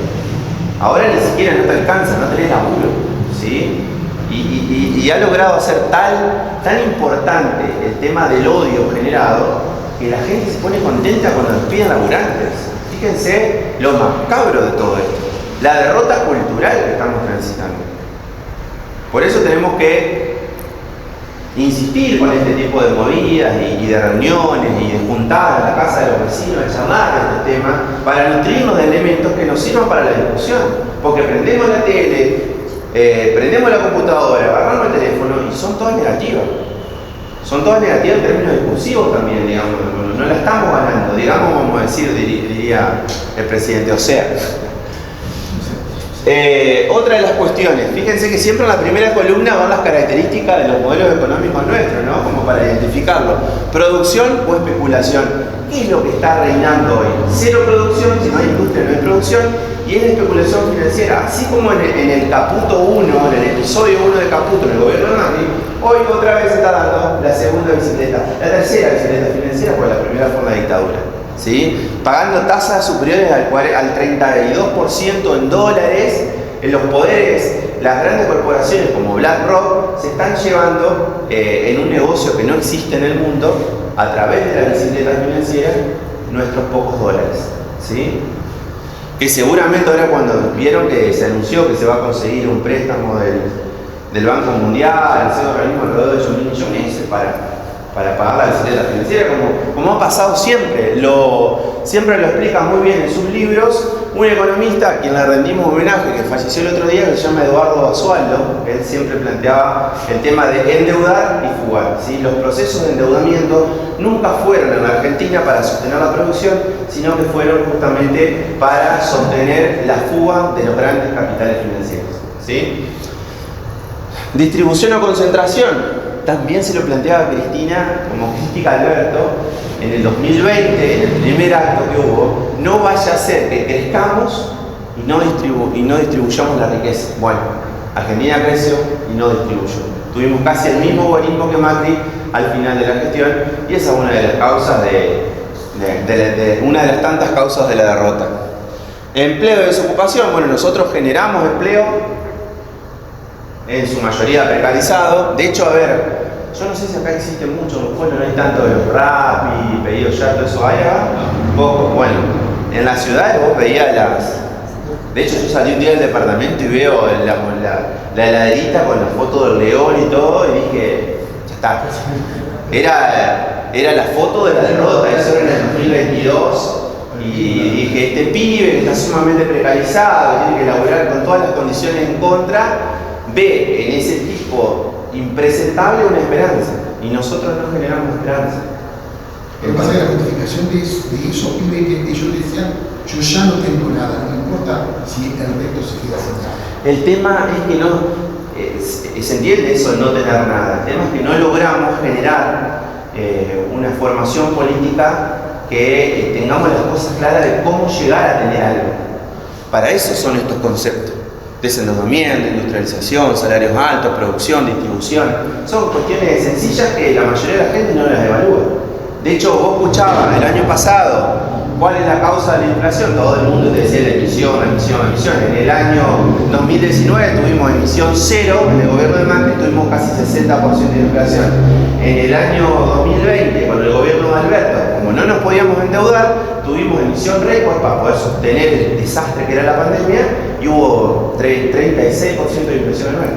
Ahora ni siquiera no te alcanza, no tenés laburo, ¿sí? Y ha logrado hacer tan importante el tema del odio generado que la gente se pone contenta cuando despiden laburantes. Fíjense lo macabro de todo esto, la derrota cultural que estamos transitando. Por eso tenemos que insistir con este tipo de movidas y de reuniones y de juntar a la casa de los vecinos, a charlar de este tema, para nutrirnos de elementos que nos sirvan para la discusión. Porque prendemos la tele, prendemos la computadora, agarramos el teléfono y son todas negativas. Son todas negativas en términos discursivos también, digamos. No la estamos ganando, digamos, vamos a decir, diría el presidente. O sea, Otra de las cuestiones, fíjense que siempre en la primera columna van las características de los modelos económicos nuestros, ¿no? Como para identificarlo. Producción o especulación. ¿Qué es lo que está reinando hoy? Cero producción, si no hay industria no hay producción, y es la especulación financiera. Así como en el Caputo 1, en el episodio 1 de Caputo, en el gobierno de Macri, hoy otra vez se está dando la segunda bicicleta, la tercera bicicleta financiera, pues la primera fue la dictadura. ¿Sí? Pagando tasas superiores al 32% en dólares, en los poderes, las grandes corporaciones como BlackRock se están llevando en un negocio que no existe en el mundo, a través de la bicicleta financiera, nuestros pocos dólares. ¿Sí? Que seguramente ahora cuando vieron que se anunció que se va a conseguir un préstamo del Banco Mundial, ese organismo alrededor de 8.000 millones para pagar la bicicleta financiera, como ha pasado siempre. Siempre lo explica muy bien en sus libros un economista a quien le rendimos homenaje, que falleció el otro día, que se llama Eduardo Basualdo. Él siempre planteaba el tema de endeudar y fugar, ¿sí? Los procesos de endeudamiento nunca fueron en la Argentina para sostener la producción, sino que fueron justamente para sostener la fuga de los grandes capitales financieros, ¿sí? Distribución o concentración. También se lo planteaba Cristina como crítica a Alberto en el 2020, en el primer acto que hubo. No vaya a ser que crezcamos y no distribuyamos la riqueza. Bueno, Argentina creció y no distribuyó. Tuvimos casi el mismo algoritmo que Macri al final de la gestión, y esa es una de las causas una de las tantas causas de la derrota. Empleo y desocupación. Bueno, nosotros generamos empleo, en su mayoría precarizado. De hecho, a ver, yo no sé si acá existe mucho, bueno, no hay tanto de los Rappi, pedidos ya, todo eso hay acá, poco. Bueno, en las ciudades vos veías de hecho yo salí un día del departamento y veo la heladerita con la foto del león y todo, y dije, ya está. Era la foto de la derrota, eso era en el 2022. Y dije, este pibe que está sumamente precarizado, que tiene que laburar con todas las condiciones en contra, ve en ese tipo impresentable una esperanza, y nosotros no generamos esperanza. Lo que pasa es que la justificación de esos pibes que ellos decían, yo ya no tengo nada, no importa si el resto se queda sin nada. El tema es que no, se entiende eso de no tener nada, el tema es que no logramos generar una formación política que tengamos las cosas claras de cómo llegar a tener algo. Para eso son estos conceptos. Desendeudamiento, industrialización, salarios altos, producción, distribución. Son cuestiones sencillas que la mayoría de la gente no las evalúa. De hecho, vos escuchabas el año pasado cuál es la causa de la inflación. Todo el mundo te decía la emisión. En el año 2019 tuvimos emisión cero, en el gobierno de Macri tuvimos casi 60% de inflación. En el año 2020, con el gobierno de Alberto, como no nos podíamos endeudar, tuvimos emisión récord para poder sostener el desastre que era la pandemia, y hubo 36% de inflación anual.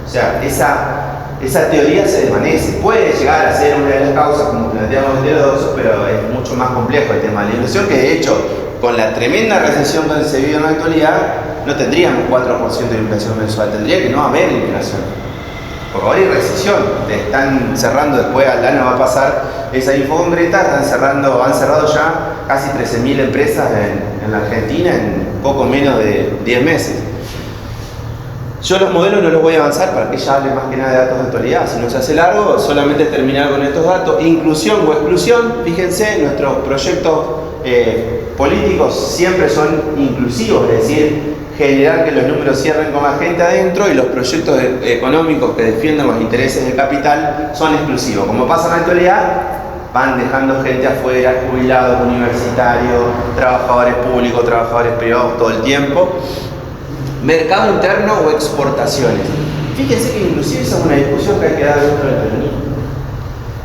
O sea, esa teoría se desvanece. Puede llegar a ser una de las causas, como planteamos en Heterodoxo, pero es mucho más complejo el tema de la inflación, que de hecho, con la tremenda recesión que se vive en la actualidad, no tendríamos 4% de inflación mensual, tendría que no haber inflación. Porque ahora hay recesión, te están cerrando, después Aldana va a pasar esa info concreta, han cerrado ya casi 13.000 empresas en la Argentina en poco menos de 10 meses. Yo los modelos no los voy a avanzar para que ella hable más que nada de datos de actualidad, si no se hace largo, solamente terminar con estos datos. Inclusión o exclusión, fíjense, nuestros proyectos políticos siempre son inclusivos, es decir, generar que los números cierren con la gente adentro, y los proyectos económicos que defiendan los intereses del capital son exclusivos. Como pasa en la actualidad, van dejando gente afuera, jubilados, universitarios, trabajadores públicos, trabajadores privados todo el tiempo. Mercado interno o exportaciones. Fíjense que inclusive esa es una discusión que hay que dar dentro del peronismo.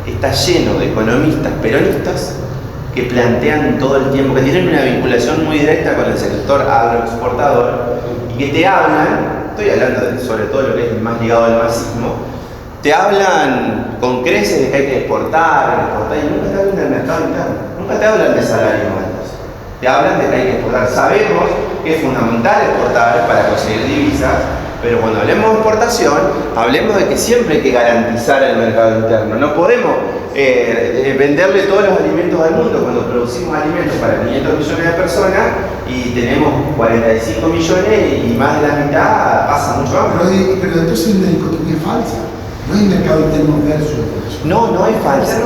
Está lleno de economistas peronistas que plantean todo el tiempo, que tienen una vinculación muy directa con el sector agroexportador, y que te hablan, estoy hablando sobre todo lo que es más ligado al marxismo, te hablan con creces de que hay que exportar, y nunca te hablan del mercado interno, nunca te hablan de salarios altos, te hablan de que hay que exportar. Sabemos que es fundamental exportar para conseguir divisas, Pero cuando hablemos de exportación, hablemos de que siempre hay que garantizar el mercado interno. No podemos venderle todos los alimentos al mundo cuando producimos alimentos para 500 millones de personas y tenemos 45 millones y más de la mitad pasa mucho hambre. Pero entonces es una dicotomía falsa. No hay mercado interno versus exportación. No es falsa.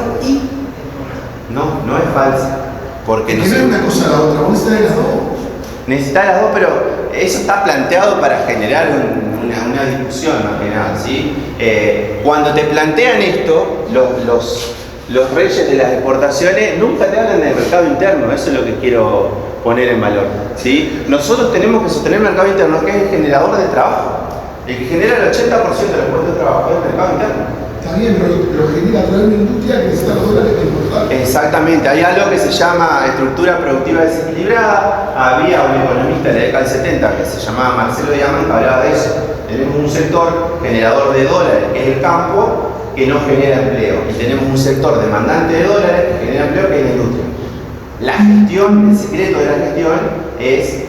No es falsa. Porque no es una cosa a la otra, vos necesitas las dos. Necesitas las dos, pero eso está planteado para generar una discusión más que nada, ¿sí? Cuando te plantean esto, los reyes de las exportaciones nunca te hablan del mercado interno, eso es lo que quiero poner en valor, ¿sí? Nosotros tenemos que sostener el mercado interno, que es el generador de trabajo. El que genera el 80% de los puestos de trabajo es el mercado interno. Está bien, pero lo genera a través de una industria que necesita los dólares para importar. Exactamente, hay algo que se llama estructura productiva desequilibrada. Había un economista de la década del 70 que se llamaba Marcelo Diamant que hablaba de eso. Tenemos un sector generador de dólares, que es el campo, que no genera empleo. Y tenemos un sector demandante de dólares que genera empleo, que es la industria. La gestión, el secreto de la gestión es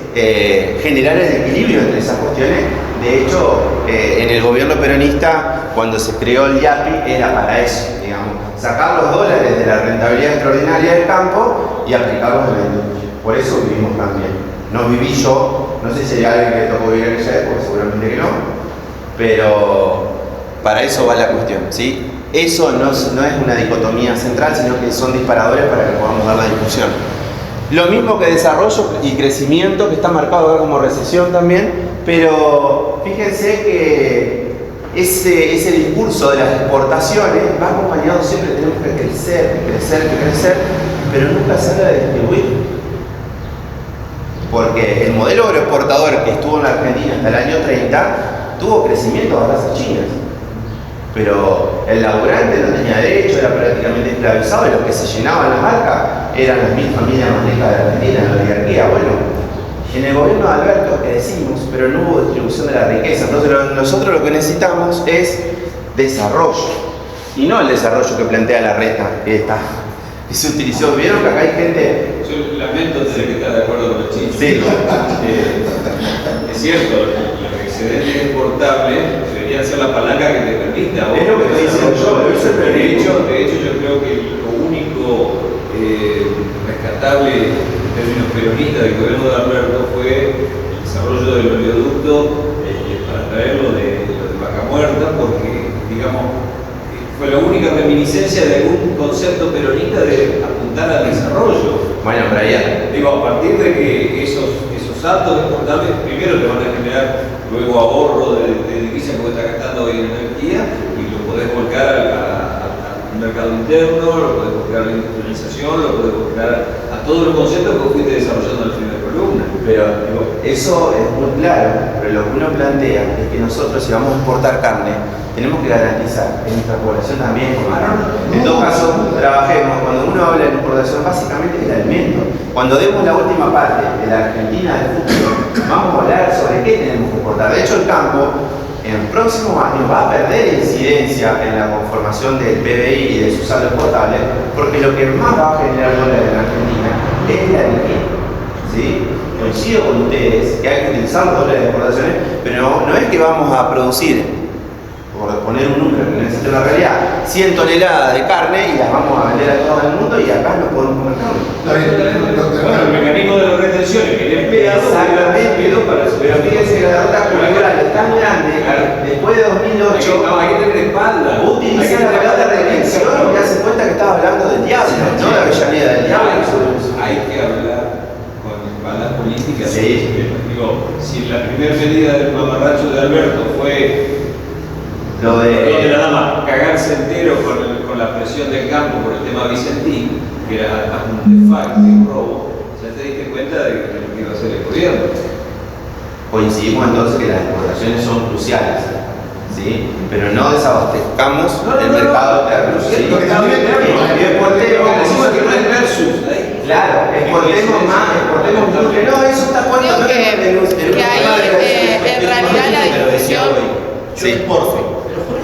generar el equilibrio entre esas cuestiones. De hecho, en el gobierno peronista, cuando se creó el IAPI, era para eso, digamos, sacar los dólares de la rentabilidad extraordinaria del campo y aplicarlos en la industria. Por eso vivimos tan bien. No viví yo, no sé si hay alguien que le tocó vivir en aquella época, seguramente que no, pero para eso va la cuestión, ¿sí? Eso no es una dicotomía central, sino que son disparadores para que podamos dar la discusión. Lo mismo que desarrollo y crecimiento, que está marcado ahora como recesión también, pero fíjense que ese discurso de las exportaciones va acompañado siempre, tenemos que crecer, pero nunca se habla de distribuir. Porque el modelo agroexportador que estuvo en la Argentina hasta el año 30 tuvo crecimiento a tasas chinas. Pero el laburante no tenía derecho, era prácticamente esclavizado y los que se llenaban las arcas eran las 1000 familias más ricas de Argentina, en la oligarquía. Bueno, en el gobierno de Alberto crecimos, pero no hubo distribución de la riqueza. Entonces nosotros lo que necesitamos es desarrollo. Y no el desarrollo que plantea la reta, que se utilizó. ¿Vieron que acá hay gente? Yo lamento tener que estar de acuerdo con el chiste. Sí. Es cierto, el excedente exportable debería ser la palanca que te permita. Es lo que estoy diciendo yo. De hecho, yo creo que lo único rescatable en términos peronistas del gobierno de Alberto fue el desarrollo del oleoducto para traerlo de Vaca Muerta, porque, digamos, fue la única reminiscencia de algún concepto peronista de apuntar al desarrollo. Bueno, pero ahí digo, a partir de que esos saltos exportables primero te van a generar luego ahorro de divisas que estás gastando hoy en energía y lo podés volcar al mercado interno, lo podés volcar a la industrialización, lo podés volcar a todos los conceptos que fuiste desarrollando en la primera columna. Pero digo, eso es muy claro, pero lo que uno plantea es que nosotros, si vamos a exportar carne, tenemos que garantizar que nuestra población también coma carne. En todo caso, trabajemos, cuando uno habla de importación, básicamente es el alimento. Cuando demos la última parte de la Argentina del futuro, vamos a hablar sobre qué tenemos que exportar. De hecho, el campo en próximos años va a perder incidencia en la conformación del PBI y de su saldo exportable, porque lo que más va a generar dólares en la Argentina es la energía. ¿Sí? Coincido con ustedes que hay que utilizar los dólares de exportaciones, pero no es que vamos a producir, por poner un número que no existe en la realidad, 100 toneladas de carne y las vamos a vender a todo el mundo y acá no podemos comer carne. Bueno, el mecanismo de las retenciones que el empleado para pero fíjense que la deuda cultural es tan grande que después de 2008 hay que tener espalda. Utilizar la palabra retención y hace cuenta que estaba hablando del diablo, no de Avellaneda, del diablo. Hay que hablar con espaldas políticas. Sí. Digo, si la primera medida del mamarracho de Alberto fue lo de nada más cagarse entero con la presión del campo por el tema Vicentín, que era además un de facto, un robo, ya te diste cuenta de lo que iba a hacer el gobierno. Coincidimos entonces que las exportaciones son cruciales, ¿sí? Pero no desabastezcamos el mercado interno. ¿Sí? Claro, exportemos más, exportemos mucho. No, eso está Creo que ahí en realidad la discusión. Sí, Jorge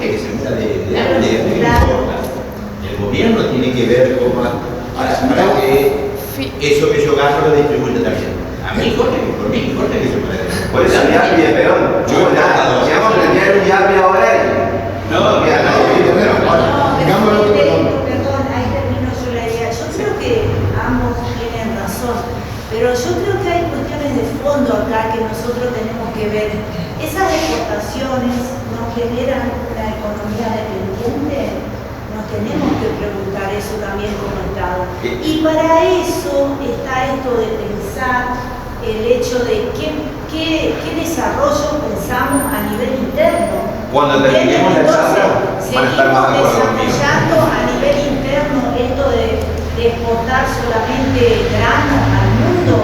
que se meta de no importa. El gobierno tiene que ver cómo para que eso que yo gasto lo distribuya también. A mí, Jorge que se puede. Por eso el IAPI de Perón. Yo he trabajado. Llegamos a plantear un IAPI ahora y No, queda nadie. Perdón, ahí termino yo la idea. Yo creo que ambos tienen razón, pero yo creo que hay cuestiones de fondo acá que nosotros tenemos que ver. Esas exportaciones nos generan una economía dependiente. Nos tenemos que preguntar eso también como Estado. Y para eso está esto de pensar el hecho de qué desarrollo pensamos a nivel interno. Cuando terminemos la charla, van a estar más de acuerdo conmigo. Desarrollando a nivel interno esto de exportar solamente granos al mundo,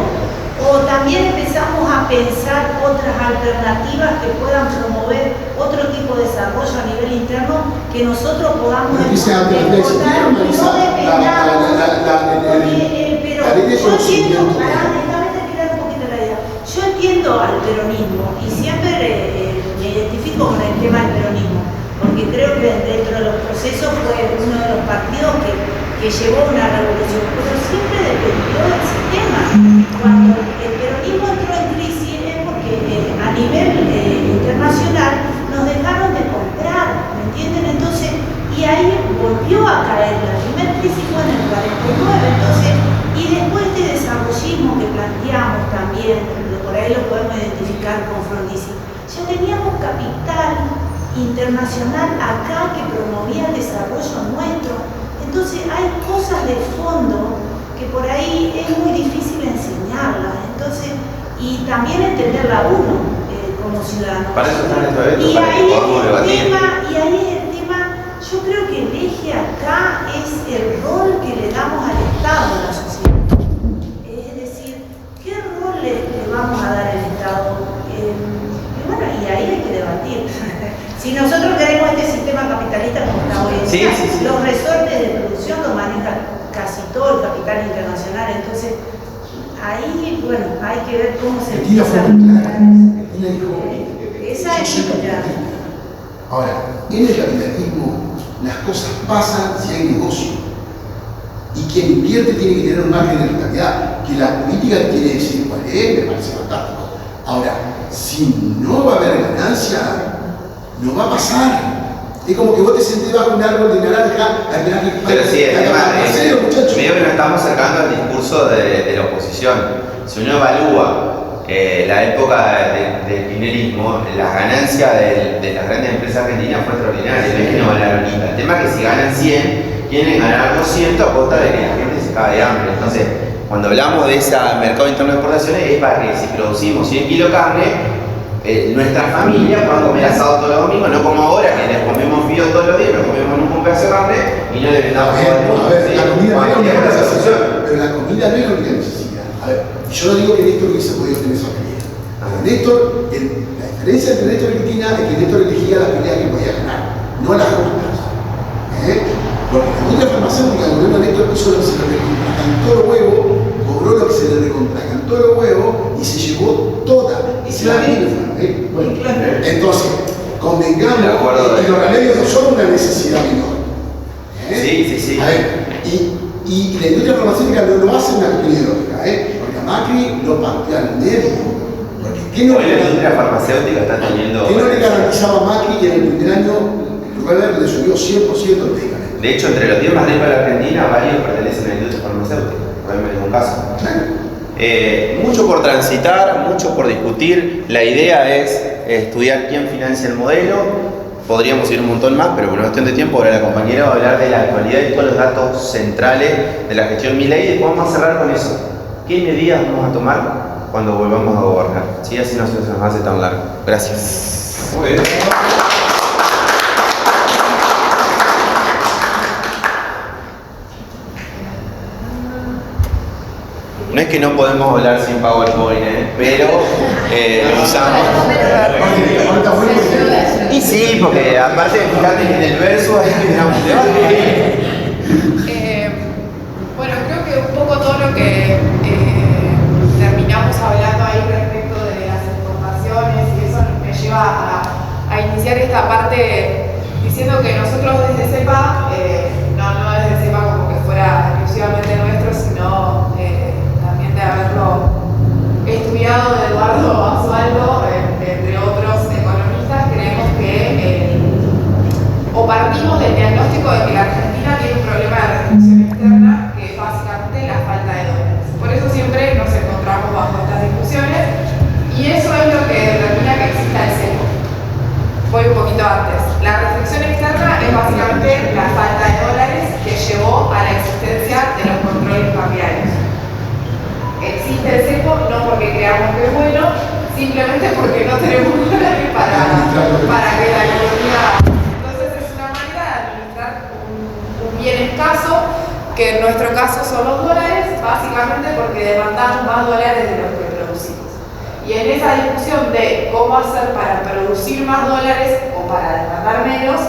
o también empezamos a pensar otras alternativas que puedan promover otro tipo de desarrollo a nivel interno que nosotros podamos exportar y no dependamos. Pero yo entiendo, déjame terminar un poquito la idea. Yo entiendo al peronismo y siempre me identifico con el tema del peronismo, porque creo que dentro de los procesos fue uno de los partidos que llevó una revolución, pero siempre dependió del sistema. Cuando el peronismo entró en crisis es porque a nivel internacional nos dejaron de comprar, ¿me entienden? Entonces, y ahí volvió a caer, la primera crisis fue en el 49, entonces, y después de desarrollismo que planteamos también, por ahí lo podemos identificar con Frondizi, ya teníamos capital internacional acá que promovía el desarrollo nuestro. Entonces hay cosas de fondo que por ahí es muy difícil enseñarlas. Entonces, y también entenderla uno como ciudadano. Para eso están estos eventos, Y para que ahí podamos es el debatir. tema, yo creo que el eje acá es el rol que le damos al Estado a la sociedad. Es decir, ¿qué rol le vamos a dar al Estado? Y bueno, y ahí hay que debatir. Si nosotros queremos este sistema capitalista como está hoy en día, Sí. los resortes de producción lo maneja casi todo el capital internacional. Entonces, ahí, bueno, hay que ver cómo se Cristina fue empieza. muy clara. Cristina dijo, Esa es yo soy la capitalista. Ahora, en el capitalismo las cosas pasan si hay negocio. Y quien invierte tiene que tener un margen de rentabilidad. Que la política quiere decir cuál es, me parece fantástico. Ahora, si no va a haber ganancia, no va a pasar. Es como que vos te sentés bajo un árbol de naranja, Pero sí, el tema ¿en serio, muchachos? medio que nos estamos acercando al discurso de la oposición. Si uno evalúa la época del kirchnerismo, las ganancias de las grandes empresas argentinas fue extraordinaria. No es que no ganaron nada. El tema es que si ganan 100, quieren ganar 200 a costa de que la gente se cae de hambre. Entonces, cuando hablamos de ese mercado interno de exportaciones, es para que si producimos 100 kilos de carne, nuestras familias puedan comer asado todos los domingos, no como ahora que les comemos fío todos los días, nos comemos un pedazo de carne y no le vendamos todo el mundo. A ver, la comida no es la única necesidad. necesidad, pero la comida no es la única necesidad. A ver, yo no digo que Néstor hubiese podido tener esa pelea. Pero Néstor, la diferencia entre Néstor y Cristina es que Néstor elegía las peleas que podía ganar, no las justas. Porque la industria farmacéutica, el gobierno de Néstor hizo lo que se le recontracantó el huevo, cobró lo que se le recontracantó el huevo y se llevó toda. Y la misma. Bueno, entonces, convengamos que los remedios no son una necesidad menor. Sí. A ver, y la industria farmacéutica no lo hace una cuestión ideológica, porque a Macri lo partió al medio. Porque ¿qué no, Hoy la industria farmacéutica está teniendo. ¿qué no le garantizaba a Macri que en el primer año el Weber le subió 100% el medicamento? De hecho, entre los 10 más ricos de la Argentina, varios pertenecen a la industria farmacéutica. Realmente es un caso. Mucho por transitar, mucho por discutir. La idea es estudiar quién financia el modelo. Podríamos ir un montón más, pero por una cuestión de tiempo, ahora la compañera va a hablar de la actualidad y todos los datos centrales de la gestión Milei y después vamos a cerrar con eso. ¿Qué medidas vamos a tomar cuando volvamos a gobernar? ¿Sí? Así no se nos hace tan largo. Gracias. Muy bien. No es que no podemos hablar sin PowerPoint, pero lo usamos. Y sí, porque aparte fíjate que en el verso hay que tener un debate. Bueno, creo que un poco todo lo que terminamos hablando ahí respecto de las exportaciones y eso me lleva a iniciar esta parte diciendo que nosotros desde CEPA, no desde CEPA como que fuera exclusivamente nuestro, sino también de haberlo estudiado de Eduardo Basualdo, bien escaso, que en nuestro caso son los dólares, básicamente porque demandamos más dólares de los que producimos. Y en esa discusión de cómo hacer para producir más dólares o para demandar menos,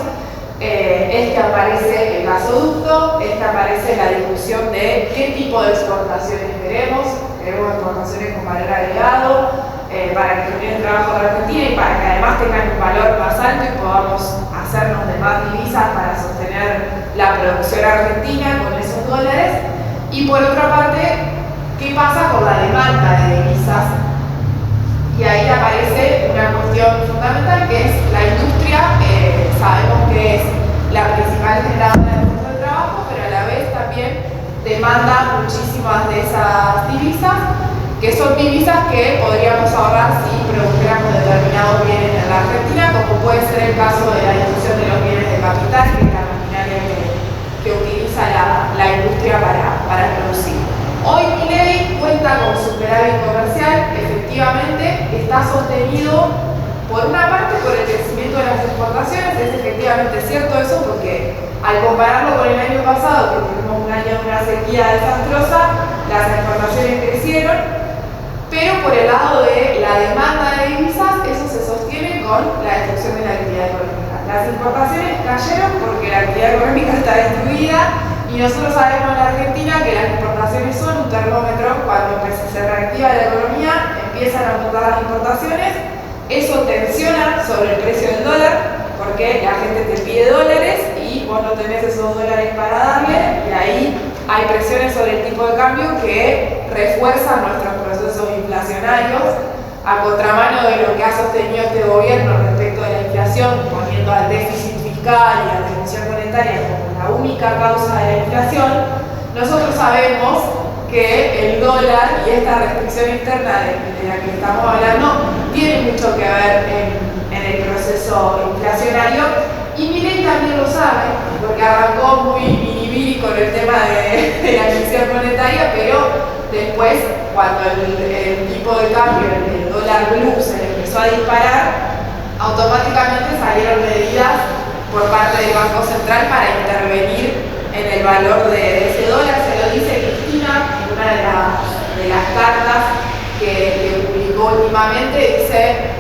es que aparece el gasoducto, es que aparece la discusión de qué tipo de exportaciones queremos exportaciones con valor agregado, para que generen trabajo de Argentina y para que además tengan un valor más alto y podamos hacernos de más divisas para sostener la producción argentina con esos dólares. Y por otra parte, ¿qué pasa con la demanda de divisas? Y ahí aparece una cuestión fundamental que es la industria. Sabemos que es la principal generadora de puestos de trabajo, pero a la vez también demanda muchísimas de esas divisas, que son divisas que podríamos ahorrar si produjéramos determinados bienes en la Argentina, como puede ser el caso de la discusión de los bienes de capital, que es la maquinaria que utiliza la industria para producir. Hoy Milei cuenta con superávit comercial, efectivamente está sostenido por una parte por el crecimiento de las exportaciones. Es efectivamente cierto eso, porque al compararlo con el año pasado, que tuvimos un año de una sequía desastrosa, las exportaciones crecieron, pero por el lado de la demanda de divisas, eso se sostiene con la destrucción de la actividad económica. Las importaciones cayeron porque la actividad económica está destruida. Y nosotros sabemos en la Argentina que las exportaciones son un termómetro. Cuando se reactiva la economía, empiezan a aumentar las importaciones, eso tensiona sobre el precio del dólar, porque la gente te pide dólares y vos no tenés esos dólares para darle, y ahí hay presiones sobre el tipo de cambio que refuerzan nuestros procesos inflacionarios, a contramano de lo que ha sostenido este gobierno respecto de la inflación, poniendo al déficit fiscal y a la emisión monetaria como la única causa de la inflación. Nosotros sabemos que el dólar y esta restricción externa de la que estamos hablando tiene mucho que ver en el proceso inflacionario, y Milei también lo sabe, porque arrancó muy biribiri con el tema de la emisión monetaria, pero después, cuando el tipo de cambio, el dólar blue, se le empezó a disparar, automáticamente salieron medidas por parte del Banco Central para intervenir en el valor de ese dólar. Se lo dice Cristina en una de las cartas que publicó últimamente. Dice,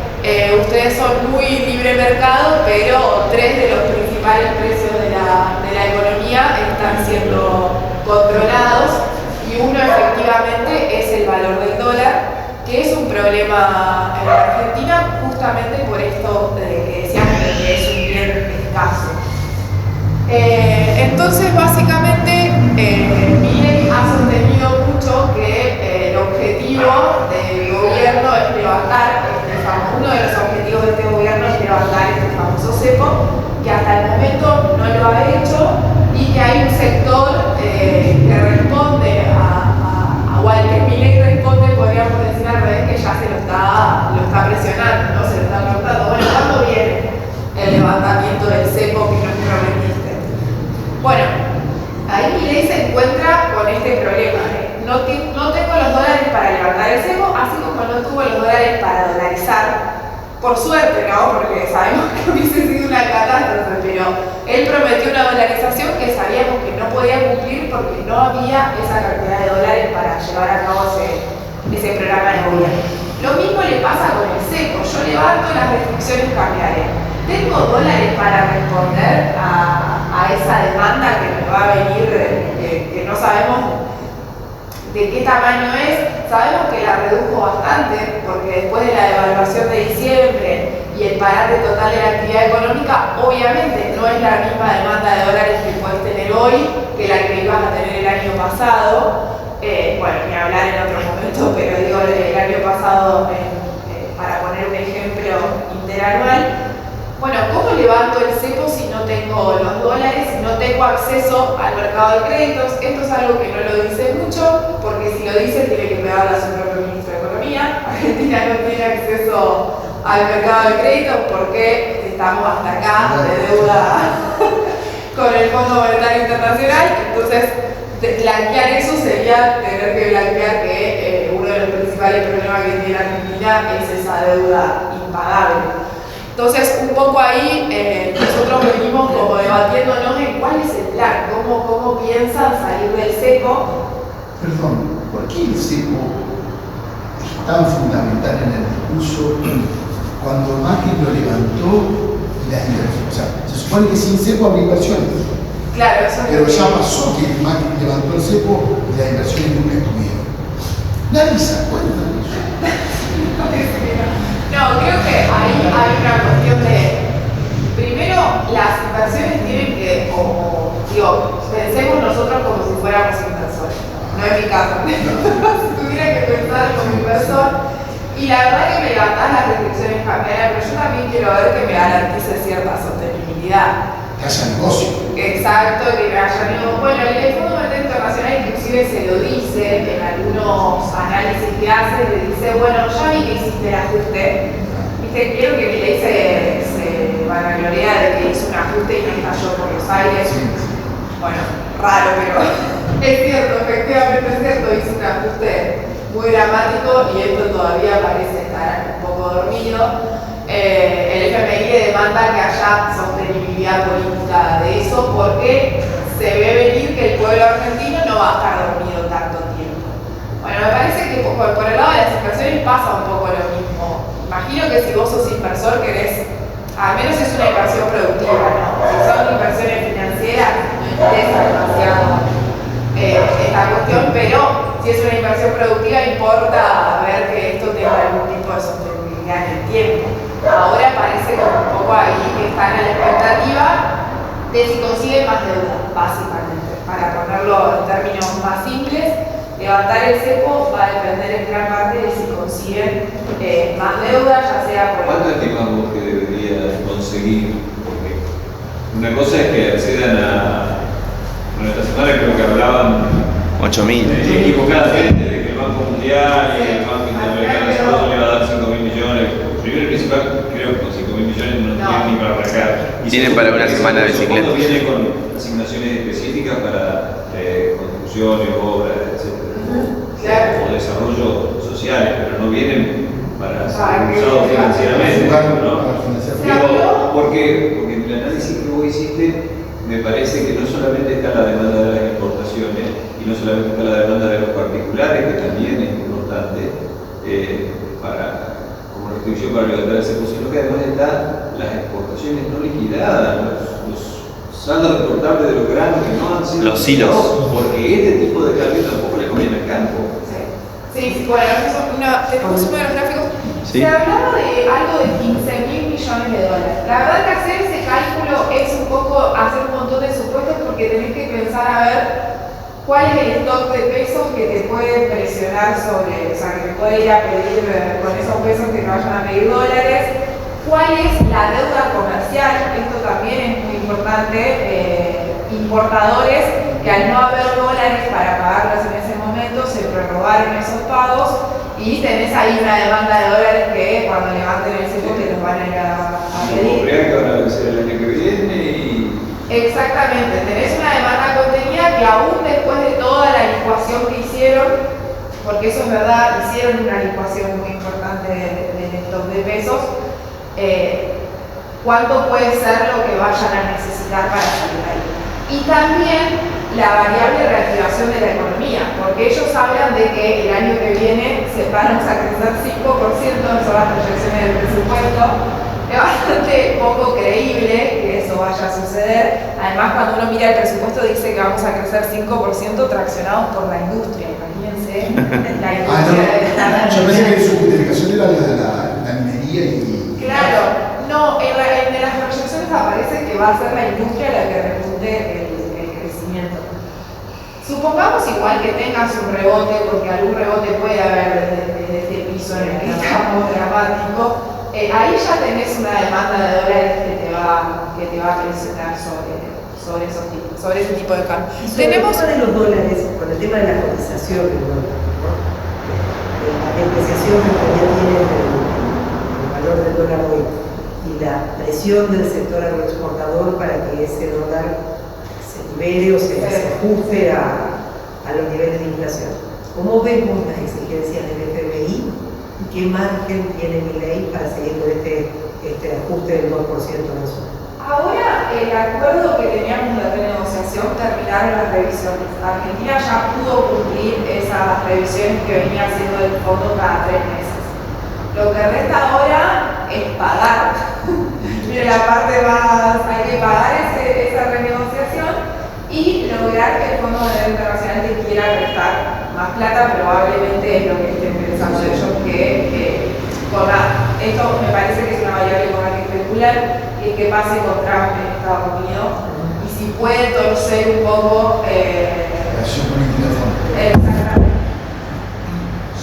ustedes son muy libre mercado, pero tres de los principales precios de la economía están siendo controlados, y uno efectivamente es el valor del dólar, que es un problema en la Argentina justamente por esto que decíamos que es un bien escaso. Entonces, básicamente, Milei ha sostenido mucho que el objetivo del gobierno es levantar uno de los objetivos de este gobierno es levantar este famoso cepo, que hasta el momento no lo ha hecho, y que hay un sector que responde o al que Milei responde, podríamos decir al revés, que ya se lo está presionando, ¿no? Se lo está preguntando, bueno, ¿cuándo viene el levantamiento del cepo que nos prometiste? Bueno, ahí Milei se encuentra con este problema. No tengo los dólares para levantar el cepo, así como no tuvo los dólares para dolarizar. Por suerte, ¿no? Porque sabemos que hubiese sido una catástrofe, pero él prometió una dolarización que sabíamos que no podía cumplir porque no había esa cantidad de dólares para llevar a cabo ese programa de gobierno. Lo mismo le pasa con el cepo. Yo levanto las restricciones cambiarias. ¿Tengo dólares para responder a esa demanda que me va a venir, que no sabemos de qué tamaño es? Sabemos que la redujo bastante, porque después de la devaluación de diciembre y el parate total de la actividad económica, obviamente no es la misma demanda de dólares que puedes tener hoy que la que ibas a tener el año pasado. Bueno, ni hablar en otro momento, pero digo, el año pasado, para poner un ejemplo interanual. Bueno, ¿cómo levanto el cepo si no tengo los dólares, si no tengo acceso al mercado de créditos? Esto es algo que no lo dice mucho, porque si lo dice tiene que pegarle a su propio ministro de Economía. Argentina no tiene acceso al mercado de créditos porque estamos hasta acá de deuda con el Fondo Monetario Internacional. Entonces, blanquear eso sería tener que blanquear que uno de los principales problemas que tiene Argentina es esa deuda impagable. Entonces, un poco ahí nosotros venimos como debatiéndonos en cuál es el plan, cómo cepo. Perdón, ¿por qué el cepo es tan fundamental en el discurso cuando Macri lo levantó y las inversiones? O sea, se supone que sin cepo habría inversiones. Claro, eso Pero es ya pasó que Macri levantó el cepo y las inversiones nunca estuvieron. Nadie se acuerda de eso. No, creo que ahí hay una cuestión de, primero, las inversiones tienen que, digo, pensemos nosotros como si fuéramos inversores, no es mi caso, si tuviera que pensar como inversor, y la verdad que me levantás las restricciones cambiarias, pero yo también quiero ver que me garantice cierta sostenibilidad. Que haya negocio. Exacto, que me haya negocio. Bueno, el Fondo Monetario Internacional inclusive se lo dice en algunos análisis que hace, le dice, bueno, ya vi que hiciste el ajuste. Viste, quiero que mi ley se vanagloria de que hizo un ajuste y no estalló por los aires. Bueno, raro, pero es cierto, efectivamente es cierto, hizo un ajuste muy dramático y esto todavía parece estar un poco dormido. El FMI le demanda que haya sostenibilidad política de eso porque se ve venir que el pueblo argentino no va a estar dormido tanto tiempo. Bueno, me parece que por el lado de las inversiones pasa un poco lo mismo. Imagino que si vos sos inversor querés, al menos es una inversión productiva, ¿no? Si son inversiones financieras, no interesa demasiado esta cuestión, pero si es una inversión productiva importa ver que esto tenga algún tipo de sostenibilidad en el tiempo. Ahora parece como un poco ahí que están a la expectativa de si consiguen más deuda, básicamente. Para ponerlo en términos más simples, levantar el cepo va a depender en gran parte de si consiguen más deuda, ya sea por... ¿Cuánto estimamos que debería conseguir? Porque una cosa es que accedan a... Bueno, esta semana creo que hablaban 8.000. Equivocadamente de que el Banco Mundial y el Banco Interamericano de Desarrollo le va a dar 5.000 millones. Primero y principal, creo que con 5.000 millones no tienen ni para arrancar. Tienen para una semana de bicicleta. Los fondos vienen con asignaciones específicas para construcciones, obras, etc. Claro. O desarrollo social, pero no vienen para ser Para que- usados financieramente. ¿No? Se Digo, habló- porque en el análisis que vos hiciste, me parece que no solamente está la demanda de las exportaciones y no solamente está la demanda de los particulares, que también es importante como restricción para levantar el cepo, sino que además están las exportaciones no liquidadas, los saldos exportables de los granos que no han sido Los silos. liquidados, porque este tipo de cambio tampoco le conviene al campo. Sí, bueno, tenemos uno de los gráficos. Sí. Se hablaba de algo de 15.000 millones de dólares. La verdad que hacer ese cálculo es un poco hacer un montón de supuestos porque tenés que pensar a ver cuál es el stock de pesos que te puede presionar sobre, o sea, que te puede ir a pedir con esos pesos que no vayan a pedir dólares. ¿Cuál es la deuda comercial? Esto también es muy importante. Importadores que al no haber dólares para pagarlos en ese momento se prorrogaron esos pagos y tenés ahí una demanda de dólares que cuando levanten el cepo te los van a ir a pedir. Que van a vencer el año que viene y Exactamente, tenés una demanda contenida que aún después de toda la licuación que hicieron, porque eso es verdad, hicieron una licuación muy importante del stock de pesos, ¿cuánto puede ser lo que vayan a necesitar para salir ahí? Y también la variable reactivación de la economía, porque ellos hablan de que el año que viene se van a crecer 5%, son las proyecciones del presupuesto. Es bastante poco creíble que eso vaya a suceder. Además, cuando uno mira el presupuesto dice que vamos a crecer 5% traccionados por la industria. Imagínense, la industria de esta Yo pensé que su justificación era la minería y... Claro, no, en las proyecciones aparece que va a ser la industria la que repunte el crecimiento. Supongamos igual que tengas un rebote, porque algún rebote puede haber desde este piso en el que estamos dramático, ahí ya tenés una demanda de dólares que te va a presionar sobre ese tipo de cambio. Y sobre Tenemos el tema de los dólares, con el tema de la cotización del dólar, ¿no? La depreciación que ya tiene el valor del dólar hoy y la presión del sector agroexportador para que ese dólar se libere o se ajuste a los niveles de inflación. ¿Cómo vemos las exigencias del FMI y qué margen tiene mi ley para seguir con este ajuste del 2% mensual? ahora el acuerdo que teníamos de renegociación terminaron las revisiones. Argentina ya pudo cumplir esas revisiones que venía haciendo el fondo cada 3 meses. Lo que resta ahora es pagar. Mire, la parte más, hay que pagar esa renegociación y lograr que el Fondo Monetario Internacional te quiera prestar más plata. Probablemente es lo que estén pensando ellos, que esto me parece que es una variable con la que especular, que es que pase con Trump en Estados Unidos y si puede torcer un poco Relación política de fondo. exactamente.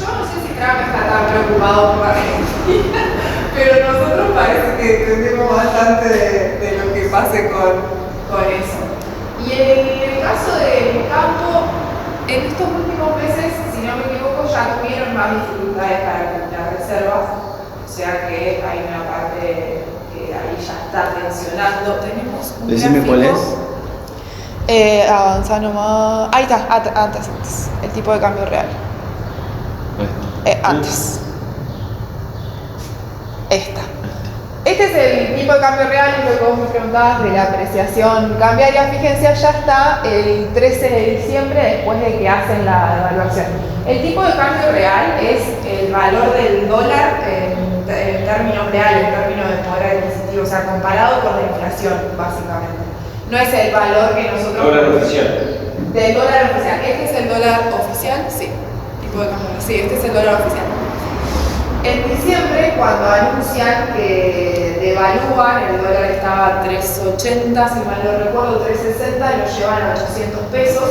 Yo no sé si Trump está tan preocupado por Argentina, pero nosotros parece que entendemos bastante de lo que pase con eso. Y en el caso del campo, en estos últimos meses, si no me equivoco, ya tuvieron más dificultades para acumular reservas, o sea que hay una parte que ahí ya está tensionando. Tenemos un Decime cuál es. Avanza nomás. Ahí está, antes. El tipo de cambio real. Antes. Esta. Este es el tipo de cambio real, lo que vos me preguntabas de la apreciación cambiaria. Fíjense, ya está el 13 de diciembre después de que hacen la evaluación. El tipo de cambio real es el valor del dólar en términos reales, en términos de poder adquisitivo, o sea, comparado con la inflación, básicamente. No es el valor que nosotros... Dólar oficial. Del dólar oficial. Este es el dólar oficial, sí. Tipo de cambio, sí, este es el dólar oficial. En diciembre, cuando anuncian que devalúan, el dólar estaba a 3.80, si mal no recuerdo, 3.60, y lo llevan a 800 pesos.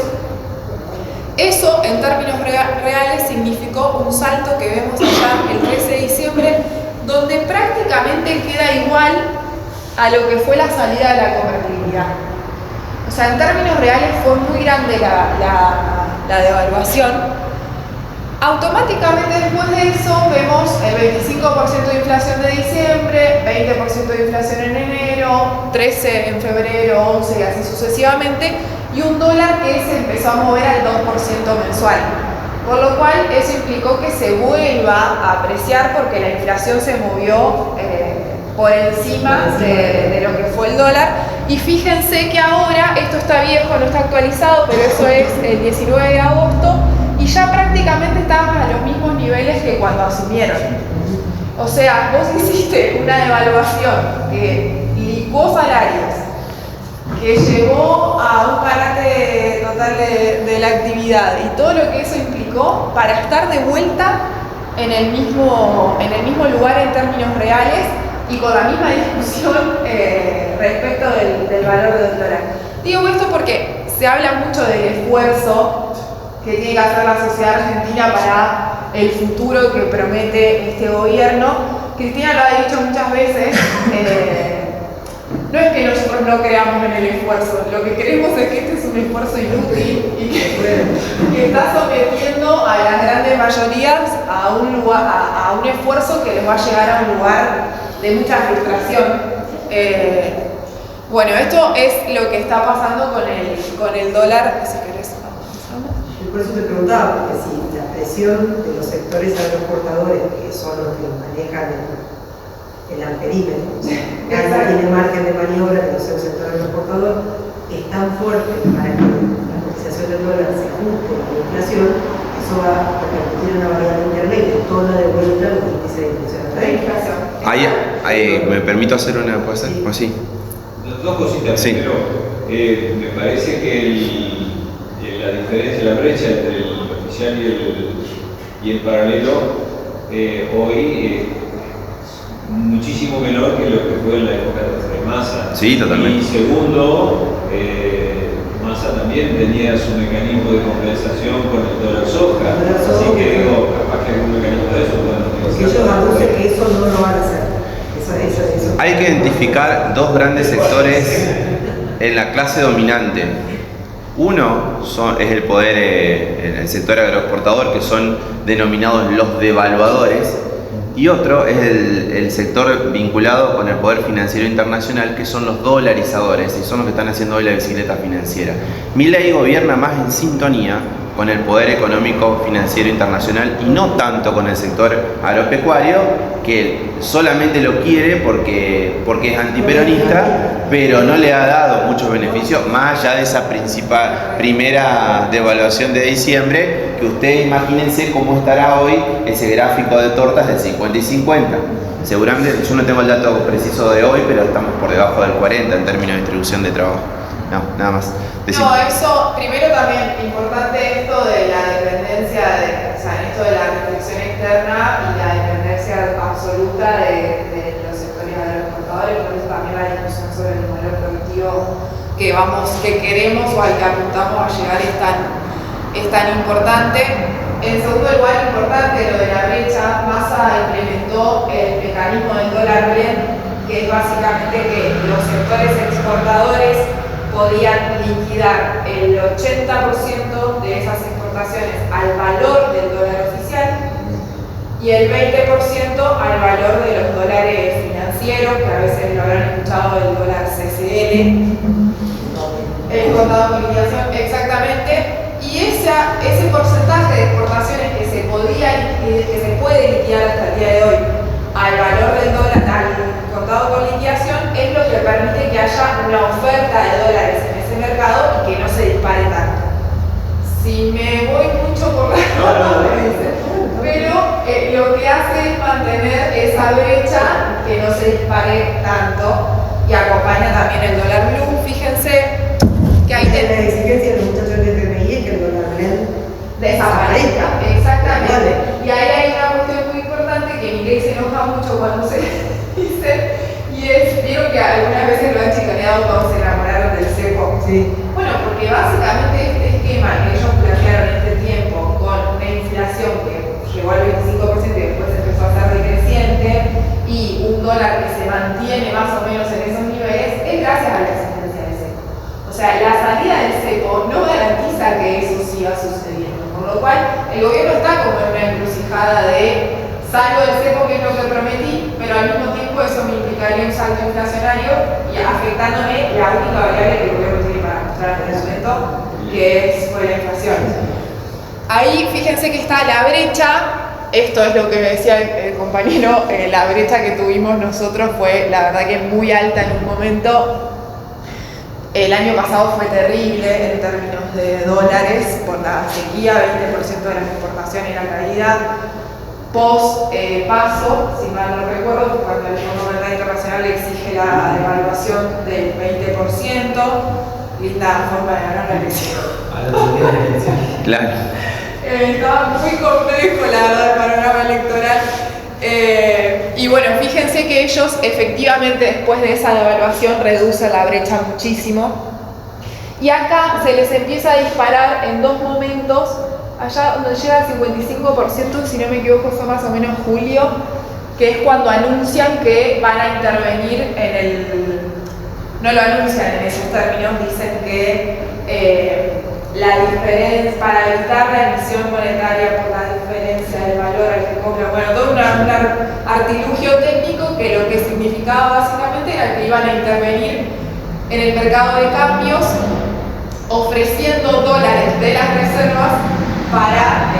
Eso, en términos reales, significó un salto que vemos allá el 13 de diciembre, donde prácticamente queda igual a lo que fue la salida de la convertibilidad. O sea, en términos reales fue muy grande la devaluación. Automáticamente después de eso vemos el 25% de inflación de diciembre, 20% de inflación en enero, 13% en febrero, 11% y así sucesivamente, y un dólar que se empezó a mover al 2% mensual. Por lo cual eso implicó que se vuelva a apreciar porque la inflación se movió por encima de lo que fue el dólar. Y fíjense que ahora, esto está viejo, no está actualizado, pero eso es el 19 de agosto, y ya prácticamente estábamos a los mismos niveles que cuando asumieron. O sea, vos hiciste una devaluación que licuó salarios, que llevó a un parate total de la actividad y todo lo que eso implicó para estar de vuelta en el mismo lugar en términos reales y con la misma discusión respecto del valor del dólar. Digo esto porque se habla mucho del esfuerzo que tiene que hacer la sociedad argentina para el futuro que promete este gobierno. Cristina lo ha dicho muchas veces, no es que nosotros no creamos en el esfuerzo, lo que queremos es que este es un esfuerzo inútil y que está sometiendo a las grandes mayorías a un esfuerzo que les va a llegar a un lugar de mucha frustración. Bueno, esto es lo que está pasando con el dólar, si querés. Por eso te preguntaba, porque si la presión de los sectores agroexportadores, que son los que manejan el amperímetro, cada tiene margen de maniobra que no sea un sector agroexportador, es tan fuerte para que la cotización del dólar se ajuste a la inflación, eso va a repercutir en una variable intermedia, toda de vuelta al índice de inflación. Ahí, ¿me permito hacer una cosa? ¿O sí? Dos cositas. Sí. Primero, me parece que la diferencia, la brecha entre el oficial y el paralelo hoy es muchísimo menor que lo que fue en la época de Massa. Sí, totalmente. Y segundo, Massa también tenía su mecanismo de compensación con el dólar soja. Así que digo, capaz que algún mecanismo de eso pueden utilizar. Porque ellos anuncian que eso no lo van a hacer. Eso. Hay que identificar dos grandes sectores en la clase dominante. Uno es el poder, el sector agroexportador, que son denominados los devaluadores, y otro es el sector vinculado con el poder financiero internacional, que son los dolarizadores, y son los que están haciendo hoy la bicicleta financiera. Milei gobierna más en sintonía con el poder económico financiero internacional y no tanto con el sector agropecuario, que solamente lo quiere porque es antiperonista, pero no le ha dado muchos beneficios, más allá de esa primera devaluación de diciembre, que ustedes imagínense cómo estará hoy ese gráfico de tortas de 50 y 50. Seguramente, yo no tengo el dato preciso de hoy, pero estamos por debajo del 40 en términos de distribución de trabajo. No, nada más. No, eso, primero también importante esto de la dependencia, o sea, esto de la restricción externa y la dependencia absoluta de los sectores agroexportadores, por eso también la discusión sobre el modelo productivo que queremos o al que apuntamos a llegar es tan importante. En segundo lugar, importante lo de la brecha. Massa implementó el mecanismo del dólar blend, que es básicamente que los sectores exportadores podían liquidar el 80% de esas exportaciones al valor del dólar oficial y el 20% al valor de los dólares financieros, que a veces lo habrán escuchado, el dólar CCL, el contado con liquidación, exactamente. Y ese porcentaje de exportaciones que se puede liquidar hasta el día de hoy al valor del dólar, al contado con liquidación, es lo que permite que haya una oferta de dólares en ese mercado y que no se dispare tanto. Si me voy mucho por la pero lo que hace es mantener esa brecha, que no se dispare tanto, y acompaña también el dólar blue. Fíjense que hay la exigencia de los muchachos del FMI es que el dólar blend desaparezca, exactamente. Y ahí hay una cuestión muy importante que Milei se enoja mucho cuando se dice, y es, vieron que algunas veces lo han chicaneado cuando se enamoraron del cepo. Sí. Bueno, porque básicamente este esquema que ellos plantearon en este tiempo, con una inflación que llegó al 25% y después empezó a ser decreciente, y un dólar que se mantiene más o menos en esos niveles, es gracias a la existencia del cepo. O sea, la salida del cepo no garantiza que eso siga sucediendo, por lo cual el gobierno está como en una encrucijada de salgo del cepo, que es lo que prometí, pero al mismo tiempo eso me implicaría un salto inflacionario y afectándome la única variable que el gobierno tiene para mostrar en el momento, que fue la inflación. Ahí fíjense que está la brecha. Esto es lo que me decía el compañero, la brecha que tuvimos nosotros fue la verdad que muy alta en un momento. El año pasado fue terrible en términos de dólares por la sequía, 20% de las exportaciones era caída. Post-paso, si mal no recuerdo, cuando el Fondo Monetario Internacional exige la devaluación del 20%, linda forma de ganar la elección. Claro. Estaba muy complejo, la verdad, el panorama electoral. Y bueno, fíjense que ellos efectivamente después de esa devaluación reducen la brecha muchísimo. Y acá se les empieza a disparar en dos momentos. Allá donde llega al 55%, si no me equivoco, fue más o menos julio, que es cuando anuncian que van a intervenir en el... No lo anuncian en esos términos, dicen que la diferencia, para evitar la emisión monetaria por la diferencia del valor al que compra, bueno, todo un artilugio técnico que lo que significaba básicamente era que iban a intervenir en el mercado de cambios ofreciendo dólares de las reservas para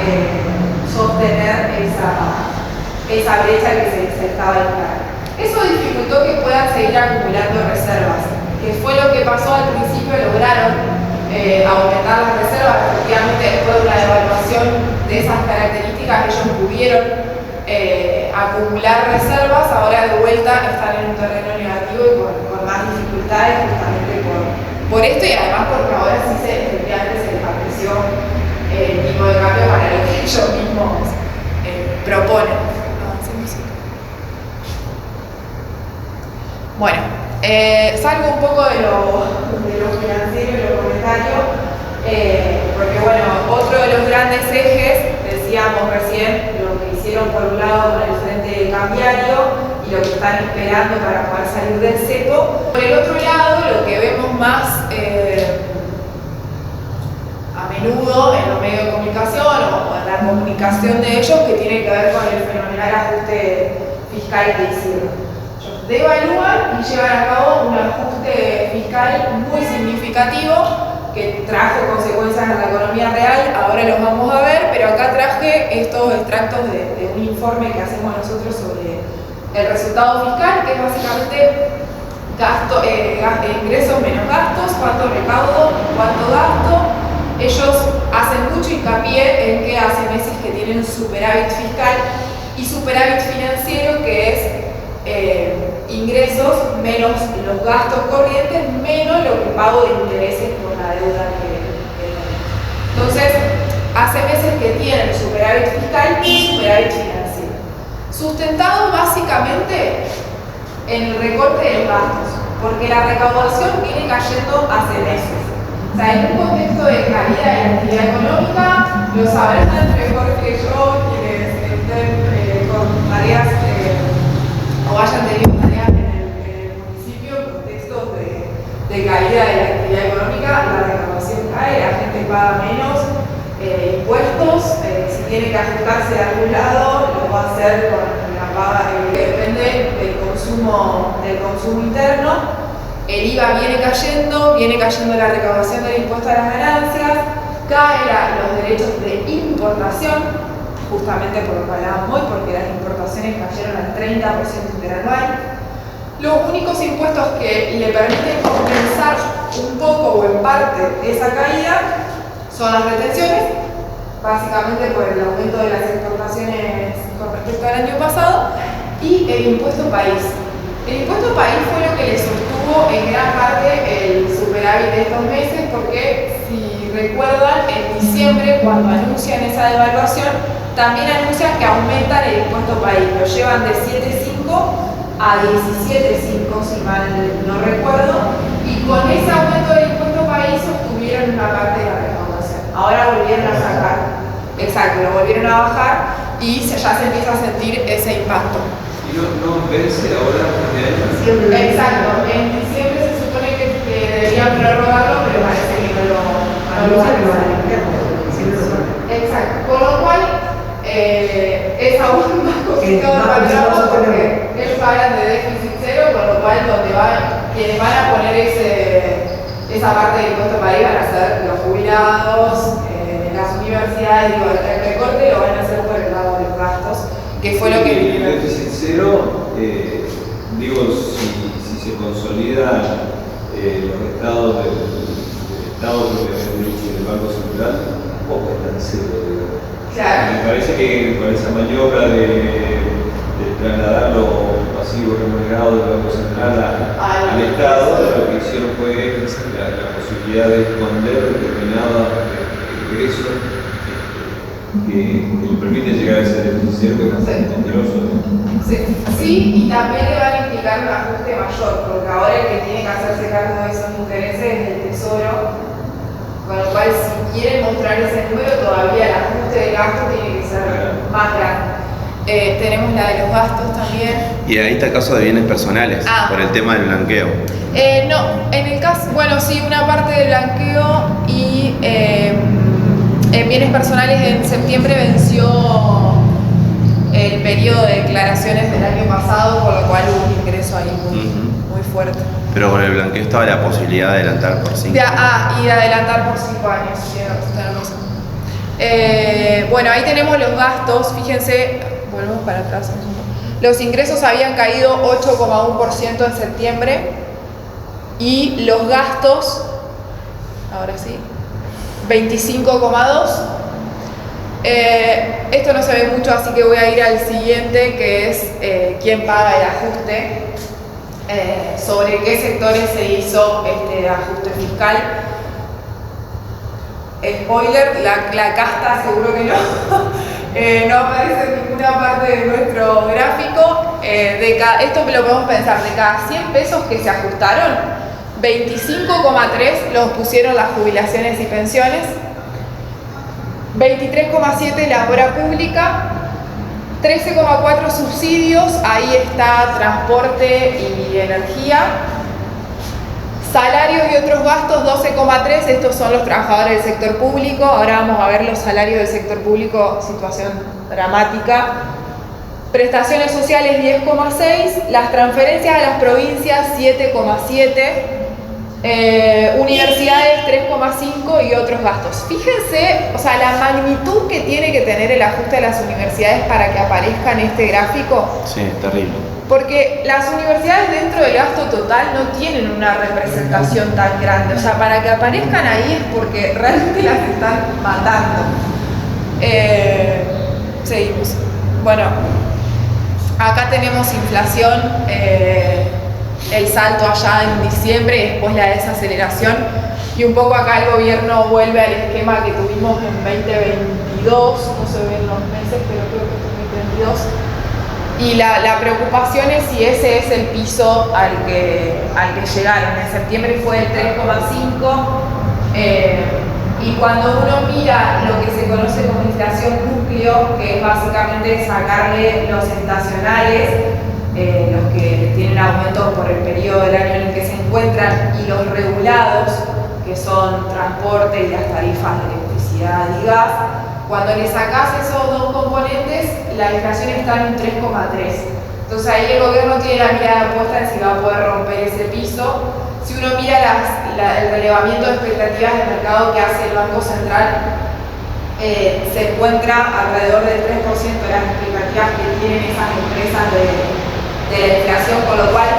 sostener esa brecha que se estaba disparando. Eso dificultó que puedan seguir acumulando reservas, que fue lo que pasó al principio. Lograron aumentar las reservas, efectivamente después de una devaluación de esas características ellos pudieron acumular reservas. Ahora de vuelta están en un terreno negativo y con más dificultades justamente por esto, y además porque ahora sí efectivamente se les apreció el tipo de cambio para lo que ellos mismos proponen. Bueno, salgo un poco de lo financiero y lo monetario, porque bueno, otro de los grandes ejes, decíamos recién, lo que hicieron por un lado con el frente cambiario y lo que están esperando para poder salir del cepo. Por el otro lado, lo que vemos más a menudo en los medios de comunicación o en la comunicación de ellos, que tiene que ver con el fenomenal ajuste fiscal que hicieron. Ellos devalúan y llevan a cabo un ajuste fiscal muy significativo que trajo consecuencias en la economía real. Ahora los vamos a ver, pero acá traje estos extractos de un informe que hacemos nosotros sobre el resultado fiscal, que es básicamente ingresos menos gastos, cuánto recaudo, cuánto gasto. Ellos hacen mucho hincapié en que hace meses que tienen superávit fiscal y superávit financiero, que es ingresos menos los gastos corrientes menos lo que pago de intereses por la deuda que tengo. Entonces, hace meses que tienen superávit fiscal y superávit financiero, sustentado básicamente en el recorte de los gastos, porque la recaudación viene cayendo hace meses. O sea, en un contexto de caída de la actividad económica, lo sabrán mejor que yo quienes estén con tareas o hayan tenido tareas en el municipio, en contextos de caída de la actividad económica, la recaudación cae, la gente paga menos impuestos, si tiene que ajustarse de algún lado, lo va a hacer con la paga, depende del consumo interno. El IVA viene cayendo la recaudación del impuesto a las ganancias, caen los derechos de importación, justamente por lo que hablábamos hoy, porque las importaciones cayeron al 30% interanual. Los únicos impuestos que le permiten compensar un poco o en parte esa caída son las retenciones, básicamente por el aumento de las exportaciones con respecto al año pasado, y el impuesto país. El impuesto país fue lo que le sostuvo en gran parte el superávit de estos meses, porque si recuerdan, en diciembre, cuando anuncian esa devaluación, también anuncian que aumentan el impuesto país, lo llevan de 7,5 a 17,5, si mal no recuerdo, y con ese aumento del impuesto país sostuvieron una parte de la recaudación. Ahora volvieron a sacar, exacto, lo volvieron a bajar y ya se empieza a sentir ese impacto. ¿Y no vence ahora este año? Exacto, en diciembre se supone que deberían prorrogarlo, pero parece que no lo van a hacer. Exacto, con lo cual es aún más complicado el panorama, porque ellos hablan de déficit cero, con lo cual quienes van a poner esa parte del impuesto país van a ser los jubilados, las universidades, digo, el recorte lo van a hacer por el lado de los gastos, que fue lo que... El déficit cero, digo, si se consolidan los estados del Estado, del Banco Central, tampoco es tan cero, digo. Claro. Me parece que con esa maniobra de trasladar los pasivos remunerados del Banco Central al Estado, lo que hicieron fue la posibilidad de esconder determinados ingresos que le permiten llegar a ese déficit cero, que es bastante mentiroso. Sí, y también le van a implicar un ajuste mayor, porque ahora el que tiene que hacerse cargo de esos intereses es el Tesoro, con lo cual si quieren mostrar ese número, todavía el ajuste del gasto tiene que ser más grande. Tenemos la de los gastos también. Y ahí está el caso de bienes personales, por el tema del blanqueo. No, en el caso, bueno, sí, una parte del blanqueo y en bienes personales en septiembre venció el periodo de declaraciones del año pasado, con lo cual hubo un ingreso ahí muy fuerte. Pero con el blanqueo estaba la posibilidad de adelantar por 5 años. Y de adelantar por 5 años, tenés razón. Bueno, ahí tenemos los gastos, fíjense, volvemos para atrás. Los ingresos habían caído 8,1% en septiembre y los gastos, ahora sí, 25,2%. Esto no se ve mucho, así que voy a ir al siguiente, que es quién paga el ajuste, sobre qué sectores se hizo este ajuste fiscal. Spoiler, la casta seguro que no. No aparece en ninguna parte de nuestro gráfico. Esto lo podemos pensar, de cada 100 pesos que se ajustaron, 25,3 los pusieron las jubilaciones y pensiones, 23,7 la obra pública, 13,4 subsidios, ahí está transporte y energía, Salarios y otros gastos 12,3, estos son los trabajadores del sector público. Ahora vamos a ver los salarios del sector público, situación dramática. Prestaciones sociales 10,6, las transferencias a las provincias 7,7, universidades 3,5 y otros gastos. Fíjense, o sea, la magnitud que tiene que tener el ajuste a las universidades para que aparezca en este gráfico. Sí, es terrible. Porque las universidades dentro del gasto total no tienen una representación tan grande. O sea, para que aparezcan ahí es porque realmente las están matando. Seguimos. Bueno, acá tenemos inflación, el salto allá en diciembre y después la desaceleración. Y un poco acá el gobierno vuelve al esquema que tuvimos en 2022, no se ven los meses, pero creo que es 2022. Y la preocupación es si ese es el piso al que llegaron. En septiembre fue el 3,5. Y cuando uno mira lo que se conoce como inflación núcleo, que es básicamente sacarle los estacionales, los que tienen aumentos por el periodo del año en el que se encuentran, y los regulados, que son transporte y las tarifas de electricidad y gas, cuando le sacás esos dos componentes, la inflación está en un 3,3. Entonces ahí el gobierno tiene la mirada puesta en si va a poder romper ese piso. Si uno mira el relevamiento de expectativas de mercado que hace el Banco Central, se encuentra alrededor del 3% de las expectativas que tienen esas empresas de la inflación, con lo cual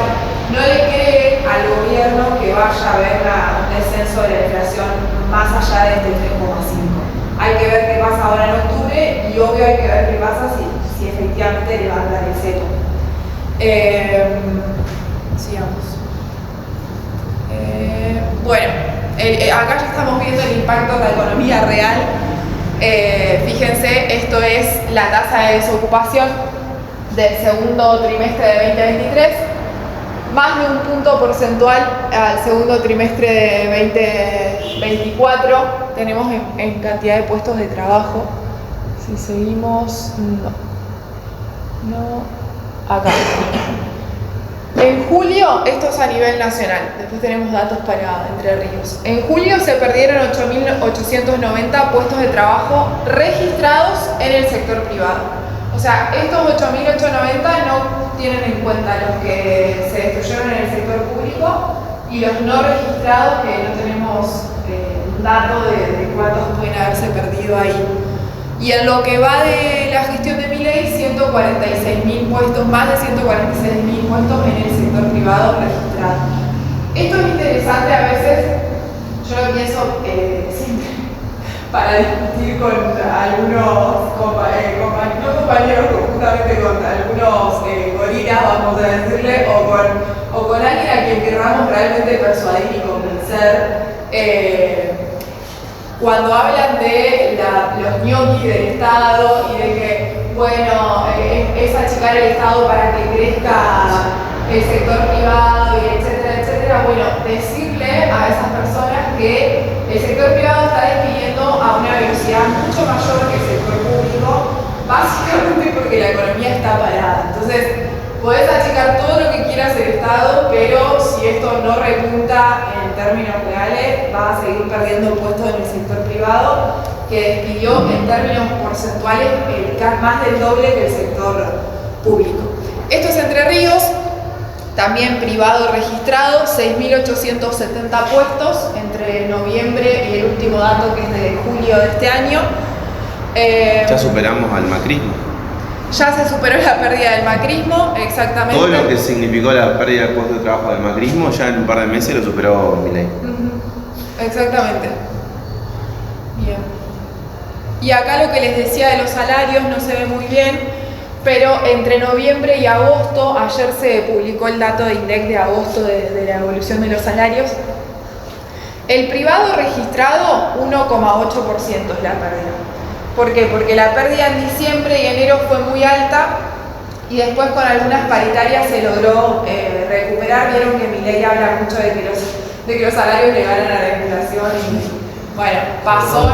no le cree al gobierno que vaya a haber un descenso de la inflación más allá de este 3,5. Hay que ver qué pasa ahora en octubre y obvio hay que ver qué pasa si efectivamente levantan el cepo. Sigamos. Bueno, acá ya estamos viendo el impacto de la economía real. Fíjense, esto es la tasa de desocupación del segundo trimestre de 2023, más de un punto porcentual al segundo trimestre de 2024. Tenemos en cantidad de puestos de trabajo. Si seguimos, no, acá. En julio, esto es a nivel nacional, después tenemos datos para Entre Ríos. En julio se perdieron 8.890 puestos de trabajo registrados en el sector privado. O sea, estos 8.890 no tienen en cuenta los que se destruyeron en el sector público y los no registrados, que no tenemos un dato de cuántos pueden haberse perdido ahí. Y en lo que va de la gestión de Milei, 146.000 puestos, más de 146.000 puestos en el sector privado registrado. Esto es interesante a veces, yo lo pienso siempre para discutir con algunos compañeros, justamente con algunos gorilas, vamos a decirle, o con alguien a quien queramos realmente persuadir y convencer. Cuando hablan de los ñoquis del Estado y de que, bueno, es achicar el Estado para que crezca el sector privado y etcétera, etcétera, bueno, decirle a esas personas que el sector privado está despidiendo a una velocidad mucho mayor que el sector público, básicamente porque la economía está parada. Entonces, podés achicar todo lo que quieras el Estado, pero si esto no repunta en términos reales, va a seguir perdiendo puestos en el sector privado, que despidió en términos porcentuales más del doble que el sector público. Esto es Entre Ríos, también privado registrado, 6.870 puestos entre noviembre y el último dato que es de julio de este año. Ya superamos al macrismo. Ya se superó la pérdida del macrismo, exactamente. Todo lo que significó la pérdida de puestos de trabajo del macrismo, ya en un par de meses lo superó Milei. Exactamente. Bien. Y acá lo que les decía de los salarios no se ve muy bien, pero entre noviembre y agosto, ayer se publicó el dato de INDEC de agosto de la evolución de los salarios. El privado registrado, 1,8% es la pérdida. ¿Por qué? Porque la pérdida en diciembre y enero fue muy alta y después con algunas paritarias se logró recuperar. Vieron que Milei habla mucho de que los salarios le ganan a la inflación y bueno, pasó.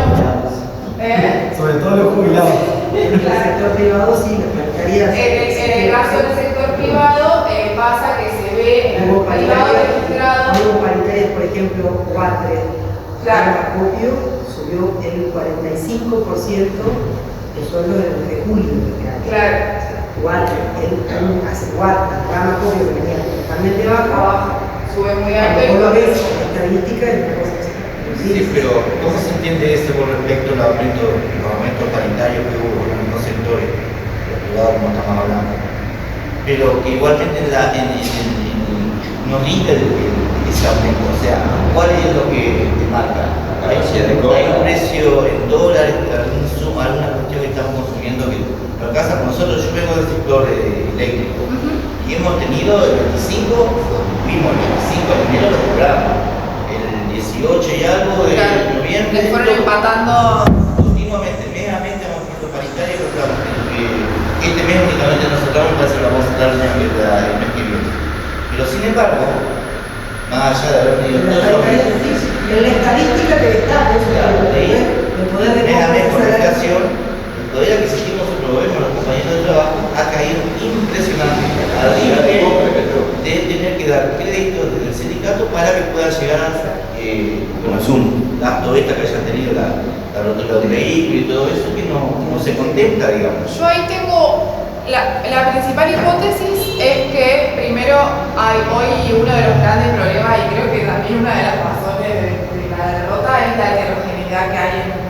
Sobre todo los jubilados. En el sector privado sí, las paritarías. En el caso del sector privado pasa que se ve en el privado registrado. Hubo paritarias ejemplo, Guatre, Acopio, subió el 45% el sueldo de julio de este año. Claro. Guatre, hace Guatre, Rama Acopio que venía totalmente baja, sube muy alto. Cuando vos lo ves en estadística es una cosa así. Sí, pero ¿cómo se entiende esto con respecto al aumento, los aumentos paritarios que hubo en los sectores, los privados como estamos hablando? Pero que igualmente no rinde ese aumento, o sea, ¿cuál es lo que te marca? Hay un precio en dólares, alguna cuestión que estamos consumiendo que lo que pasa con nosotros. Yo vengo del sector eléctrico y hemos tenido el 25, vimos el 25 de enero lo cobramos, el 18 y algo de noviembre. Le fueron empatando continuamente, mediamente hemos visto paritarios, pero claro, este mes únicamente nos sacamos para hacer la voz del año el mes que viene. Pero sin embargo, más allá de haber tenido todo en la estadística que está, el poder de comunicación, el poder adquisitivo nosotros vemos los compañeros de trabajo ha caído impresionante a día de tener que dar créditos desde el sindicato para que puedan llegar a un gasto extra que hayan tenido la rotura del vehículo y todo eso que no se contempla, digamos. Yo ahí tengo la principal hipótesis es que primero hay hoy uno de los grandes problemas y creo que también una de las razones de la derrota es la heterogeneidad que hay en el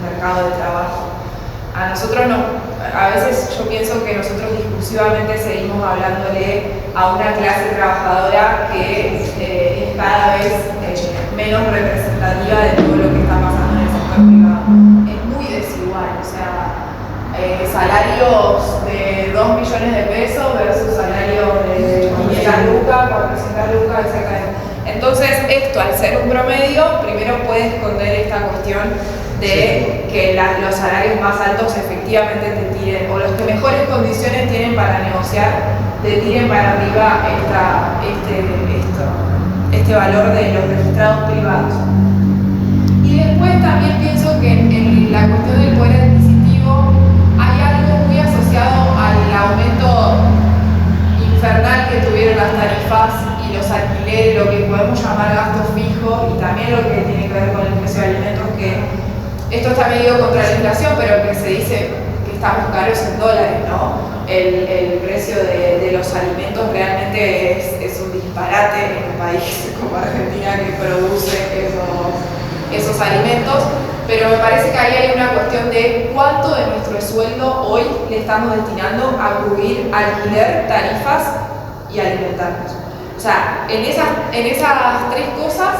mercado de trabajo. A nosotros a veces yo pienso que nosotros discursivamente seguimos hablándole a una clase trabajadora que es cada vez menos representativa de todo lo que está pasando en el sector privado. Es muy desigual, o sea, salarios de 2 millones de pesos versus salarios de 500 lucas, 400 lucas, etc. Entonces esto, al ser un promedio, primero puede esconder esta cuestión de que los salarios más altos efectivamente te tiren, o los que mejores condiciones tienen para negociar, te tiren para arriba este valor de los registrados privados. Y después también pienso que en la cuestión del poder adquisitivo hay algo muy asociado al aumento infernal que tuvieron las tarifas y los alquileres, lo que podemos llamar gasto fijo, y también lo que tiene que ver con el precio de alimentos, que esto está medido contra la inflación, pero que se dice que estamos caros en dólares, ¿no? El precio de los alimentos realmente es un disparate en un país como Argentina que produce esos alimentos, pero me parece que ahí hay una cuestión de cuánto de nuestro sueldo hoy le estamos destinando a cubrir alquiler, tarifas y alimentarnos. O sea, en esas tres cosas,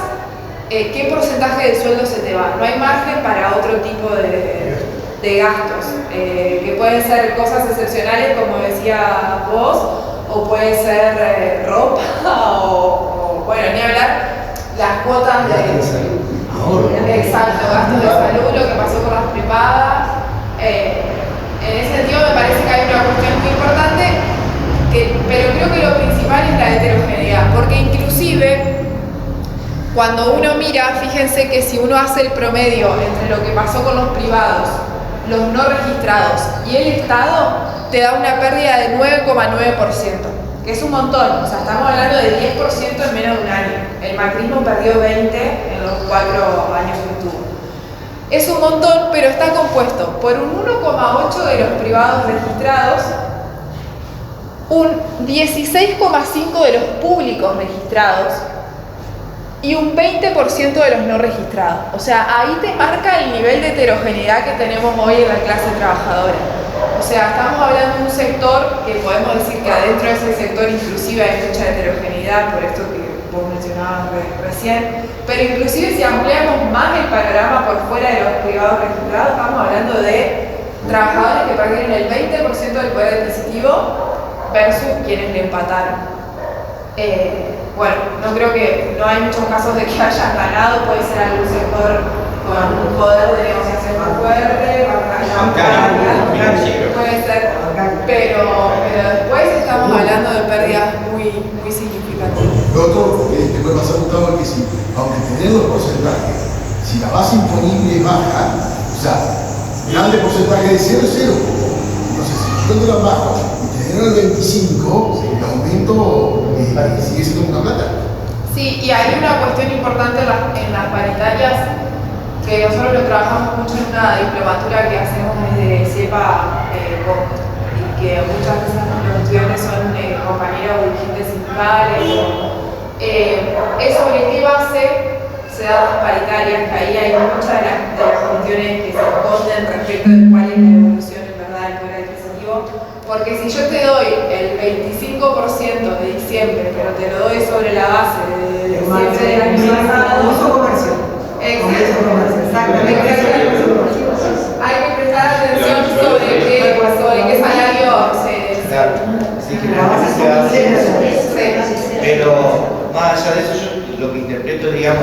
¿qué porcentaje del sueldo se te va? No hay margen para otro tipo de gastos, que pueden ser cosas excepcionales, como decía vos, o puede ser ropa, o bueno, ni hablar las cuotas exacto, gastos de salud, lo que pasó con las prepagas. En ese sentido me parece que hay una cuestión muy importante, pero creo que lo principal es la heterogeneidad, porque inclusive cuando uno mira, fíjense que si uno hace el promedio entre lo que pasó con los privados, los no registrados y el Estado, te da una pérdida de 9,9%, que es un montón. O sea, estamos hablando de 10% en menos de un año. El macrismo perdió 20 en los 4 años que tuvo. Es un montón, pero está compuesto por un 1,8% de los privados registrados, un 16,5% de los públicos registrados, y un 20% de los no registrados. O sea, ahí te marca el nivel de heterogeneidad que tenemos hoy en la clase trabajadora. O sea, estamos hablando de un sector que podemos decir que adentro de ese sector inclusive hay mucha heterogeneidad, por esto que vos mencionabas recién, pero inclusive si ampliamos más el panorama por fuera de los privados registrados, estamos hablando de trabajadores que perdieron el 20% del poder adquisitivo versus quienes le empataron. Bueno, no creo que no hay muchos casos de que hayan ganado, puede ser algún sector con un poder de negociación más fuerte, puede ser, pero después estamos hablando de pérdidas muy significativas. Lo otro que puede pasar, Gustavo, es que si, aunque tener los porcentajes, si la base imponible es baja, o sea, grande porcentaje de 0 es 0. Entonces, si yo tengo la bajo y tener el 25, el aumento sigue siendo una plata. Sí, y hay una cuestión importante en las paritarias, que nosotros lo trabajamos mucho en una diplomatura que hacemos desde CEPA, y que muchas veces los estudiantes son compañeros o dirigentes sindicales. Es sobre qué base se dan las paritarias, que ahí hay muchas de las cuestiones que se esconden respecto de cuál es la evolución en verdad del poder adquisitivo. Porque si yo te doy el 25% de diciembre, pero te lo doy sobre la base de diciembre del año pasado. Uso comercial. Exactamente. Hay que prestar atención sobre qué salario se. Claro, sí, que la base se hace. Pero más allá de eso, yo lo que interpreto, digamos,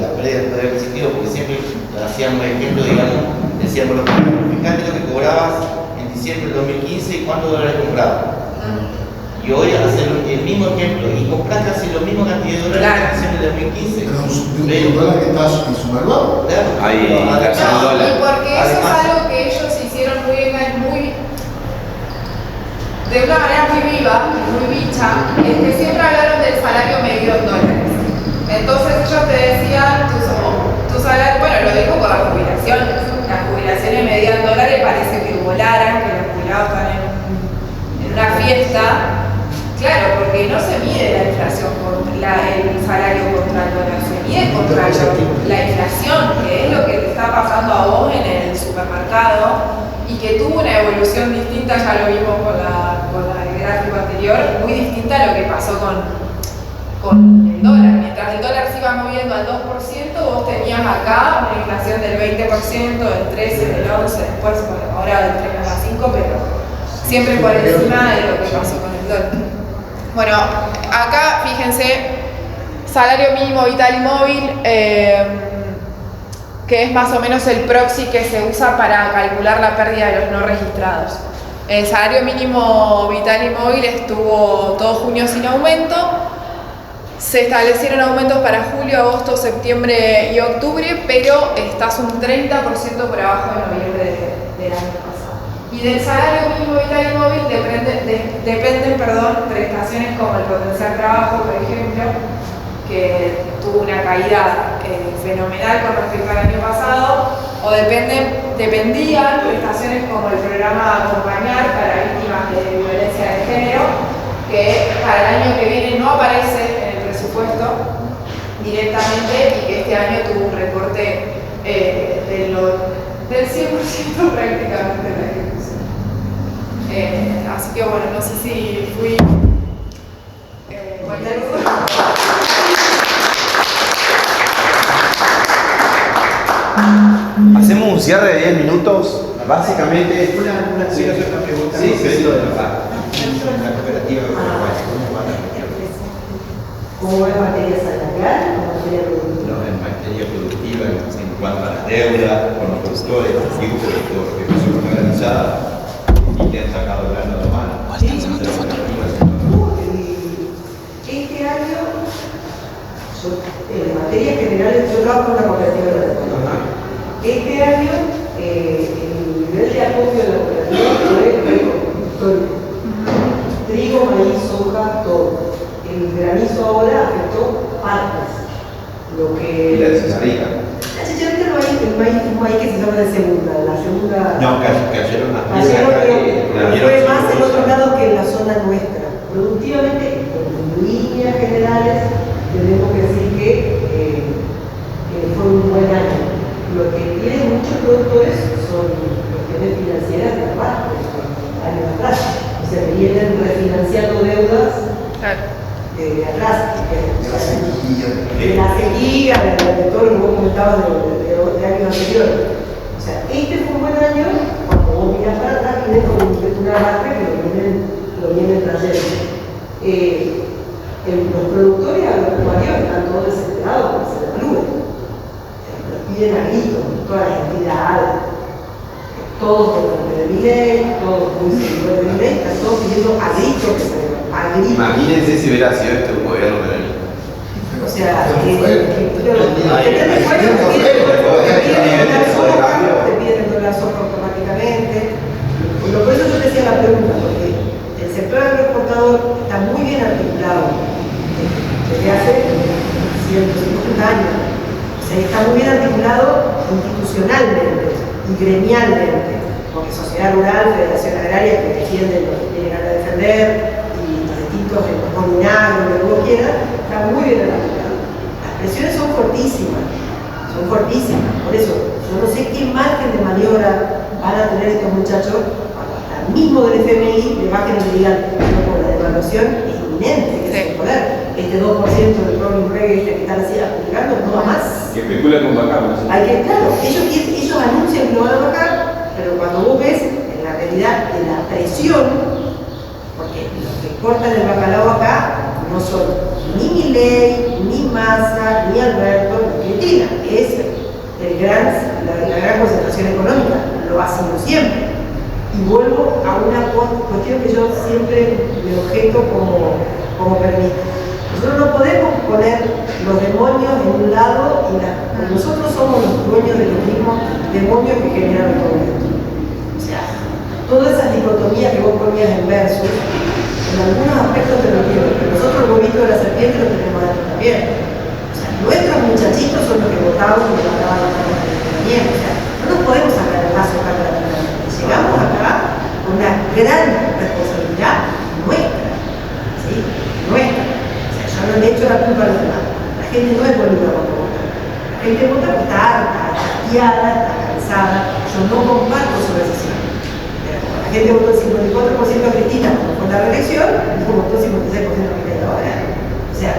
la pérdida del poder adquisitivo, porque siempre hacíamos ejemplo, digamos, decíamos, fíjate lo que cobrabas en diciembre del 2015 y cuántos dólares comprabas. Y hoy hacer el mismo ejemplo y compras casi lo mismo cantidad de dólares en diciembre del 2015. Pero un dólar que está subvaluado. Claro. Ahí, No, dólar. y porque eso es Además, algo que ellos hicieron de una manera muy viva, muy bicha, es que siempre hablaron del salario medio en dólares. Entonces ellos te decían, tu salario, bueno, lo dijo por las jubilaciones. Las jubilaciones medidas en dólares parece que volaran, que los jubilados están en una fiesta. Claro, porque no se mide la inflación con el salario contra el dólar, se mide contra la inflación, que es lo que te está pasando a vos en el supermercado y que tuvo una evolución distinta, ya lo vimos con el gráfico anterior, muy distinta a lo que pasó con el dólar. Mientras el dólar se iba moviendo al 2%, vos tenías acá una inflación del 20%, del 13%, del 11%, después, bueno, ahora del 3,5%, pero siempre por encima de lo que pasó con el dólar. Bueno, acá fíjense, salario mínimo vital y móvil, que es más o menos el proxy que se usa para calcular la pérdida de los no registrados. El salario mínimo vital y móvil estuvo todo junio sin aumento. Se establecieron aumentos para julio, agosto, septiembre y octubre, pero estás un 30% por abajo de noviembre del año pasado. Y del salario mínimo vital y móvil dependen prestaciones como el potencial trabajo, por ejemplo, que tuvo una caída fenomenal con respecto al año pasado, o dependían prestaciones como el programa Acompañar para víctimas de violencia de género, que para el año que viene no aparece en el presupuesto directamente y que este año tuvo un recorte del 100% prácticamente de la ejecución. Así que bueno, no sé si fui cualquier cosa. Hacemos un cierre de 10 minutos, básicamente. Una pregunta. Sí, sí, lo de la cooperativa ¿Cómo va en materia salarial o en materia productiva? no, en materia productiva, en cuanto a las deudas con los productores, digo productores que no son organizadas y que han sacado el grano de mano. Este año, en materia general, yo trabajo con la cooperativa de la zona. Este año, el nivel de acopio de la cooperativa fue histórico. Trigo, maíz, soja, todo. El granizo ahora afectó partes. Lo que... Y la chicharrita. La chicharrita no hay, el maíz es un maíz que se llama de segunda. La segunda... No, cayeron las Cayeron, pero fue más en otros otro lados que en la zona nuestra. Productivamente, en líneas generales, tenemos que decir que fue un buen año. Lo que tienen muchos productores son cuestiones financieras de atrás, años atrás. O sea, vienen refinanciando deudas de atrás, De la sequía. de la sequía, de todo lo que vos comentabas de años anteriores. O sea, este fue un buen año, cuando vos mirás para atrás, viene con un arrastre que lo vienen trayendo. Los productores agropecuarios están todos desesperados por hacer la nube. Los piden a gritos, todas las entidades, todos con el de ley, todos muy seguidores de ley, están todos pidiendo a gritos que se den, a gritos. Imagínense si hubiera sido este un gobierno peronista. O sea, te piden el dólar soja automáticamente. Por eso yo te hacía la pregunta, porque el sector agroexportador está muy bien articulado desde hace institucionalmente y gremialmente, porque Sociedad Rural, Federación Agraria, que defienden lo que quieren a defender, y los distintos comunales, lo que vos quieras, está muy bien articulado. Las presiones son fortísimas, por eso yo no sé qué margen de maniobra van a tener estos muchachos cuando hasta el mismo del FMI le bajen y le digan, no, por la devaluación es inminente, que es el poder. Este 2% del Rolling Reggae que están así aplicando no va más. Que especula con vacables. Hay que, claro, ellos anuncian que lo van a bajar, pero cuando vos ves en la realidad de la presión, porque los que cortan el bacalao acá no son ni Milei, ni Massa, ni Alberto, ni Cristina, es la gran concentración económica, lo ha sido siempre. Y vuelvo a una cuestión que yo siempre me objeto como peronista. Nosotros no podemos poner los demonios en un lado y porque nosotros somos los dueños de los mismos demonios que generan el movimiento. O sea, todas esas dicotomías que vos ponías en versos, en algunos aspectos te lo entiendo, pero nosotros el huevito de la serpiente lo tenemos adentro también. O sea, nuestros muchachitos son los que votaban y mataban a los también. O sea, no nos podemos sacar el paso acá para la. Llegamos acá con una gran responsabilidad nuestra. ¿Sí? Nuestra. No le echo la culpa a los demás. La gente no es bonita cuando vota. La gente vota porque está harta, está hastiada, está cansada. Yo no comparto su decisión. La gente votó el 54% a Cristina cuando fue la reelección y votó el 56% a Cristina ahora. O sea,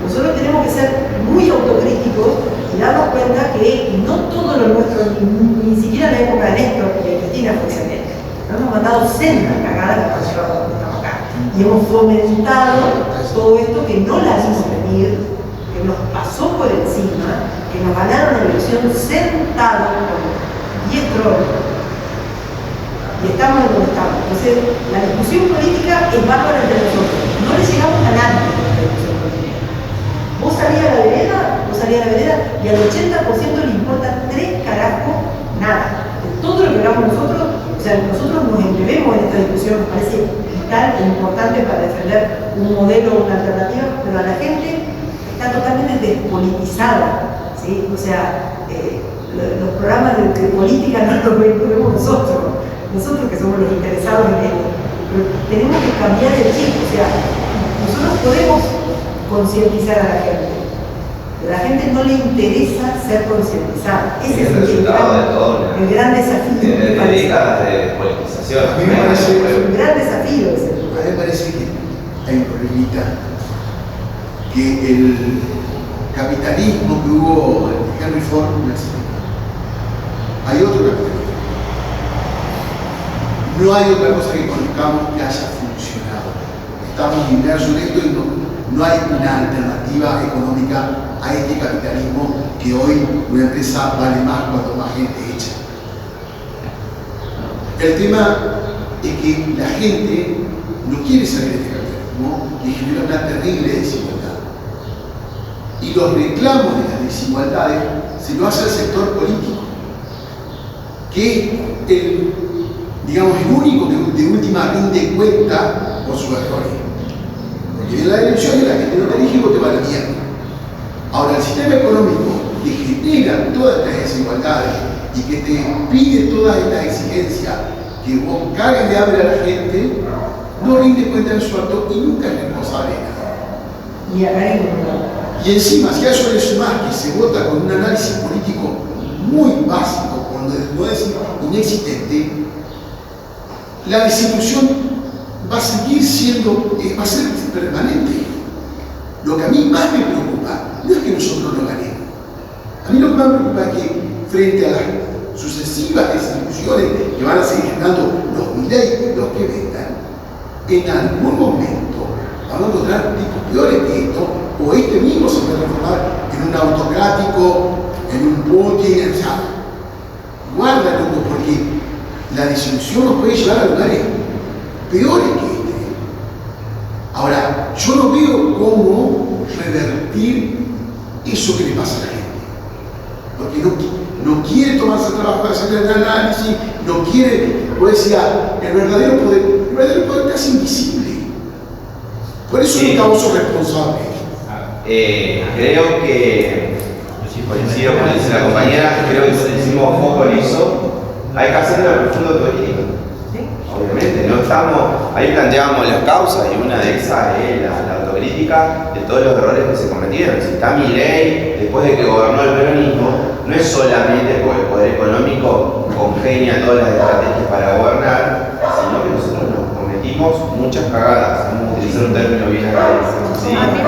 nosotros tenemos que ser muy autocríticos y darnos cuenta que no todo lo nuestro, ni siquiera en la época de Néstor y de Cristina fue excelente. Nos hemos mandado sendas cagadas que nos llevamos donde estamos acá. Y hemos fomentado todo esto que no la vimos venir, que nos pasó por encima, que nos ganaron la elección sentados con 10 tronos. Y estamos en donde estamos. Entonces, la discusión política es bárbara entre nosotros. No le llegamos a nadie con la discusión política. Vos salís a la vereda y al 80% le importa 3 carajos nada. De todo lo que hagamos nosotros, o sea, nosotros nos embebemos en esta discusión, me parece vital e importante para defender un modelo o una alternativa, pero a la gente está totalmente despolitizada, ¿sí? O sea, los programas de política no los vemos nosotros que somos los interesados en esto, pero tenemos que cambiar el chip, o sea, nosotros podemos concientizar a la gente, pero a la gente no le interesa ser concientizada. Ese es el gran desafío. De décadas de politización. A mí me parece un gran desafío ese. A mí me parece que hay un problemita, que el capitalismo que hubo en Henry Ford no existe. Hay otro capitalismo. No hay otra cosa que conozcamos que haya funcionado. Estamos inmersos en esto y no hay una alternativa económica a este capitalismo que hoy una empresa vale más cuanto más gente echa. El tema es que la gente no quiere salir de este capitalismo que genera una terrible desigualdad. Y los reclamos de las desigualdades se lo hace al sector político, que es el único que de última rinde cuenta por sus errores. Porque en la elección la gente no te elige y vos te va a la mierda. Ahora, el sistema económico que genera todas estas desigualdades y que te pide todas estas exigencias, que vos cagues de hambre a la gente, no rinde cuenta en su acto y nunca es responsable de nada. Y encima, si a eso le sumás que se vota con un análisis político muy básico, cuando no es inexistente, la desilusión va a seguir siendo, va a ser permanente. Lo que a mí más me preocupa no es que nosotros lo ganemos. A mí lo que más me preocupa es que frente a las sucesivas desilusiones que van a seguir ganando los Milei y los que vengan, en algún momento vamos a encontrar tipos peores que esto, o este mismo se puede transformar en un autocrático, en un Putin, o sea, guárdalo, porque la desilusión nos puede llevar a lugares peores que este. Ahora, yo no veo cómo revertir eso que le pasa a la gente, porque no quiere tomarse el trabajo para hacer el análisis, no quiere, como decía, el verdadero poder es casi invisible. Por eso Sí. no estamos responsables. Creo que, coincido con lo que dice la compañera, creo que pusimos foco en eso, hay que hacer una profunda autocrítica. Obviamente, no estamos, ahí planteamos las causas y una de esas es la autocrítica de todos los errores que se cometieron. Si está Milei, después de que gobernó el peronismo, no es solamente porque el poder económico congenia todas las estrategias para gobernar, sino que nosotros nos cometimos muchas cagadas, vamos a utilizar un término bien agradecido. ¿Sí? A mí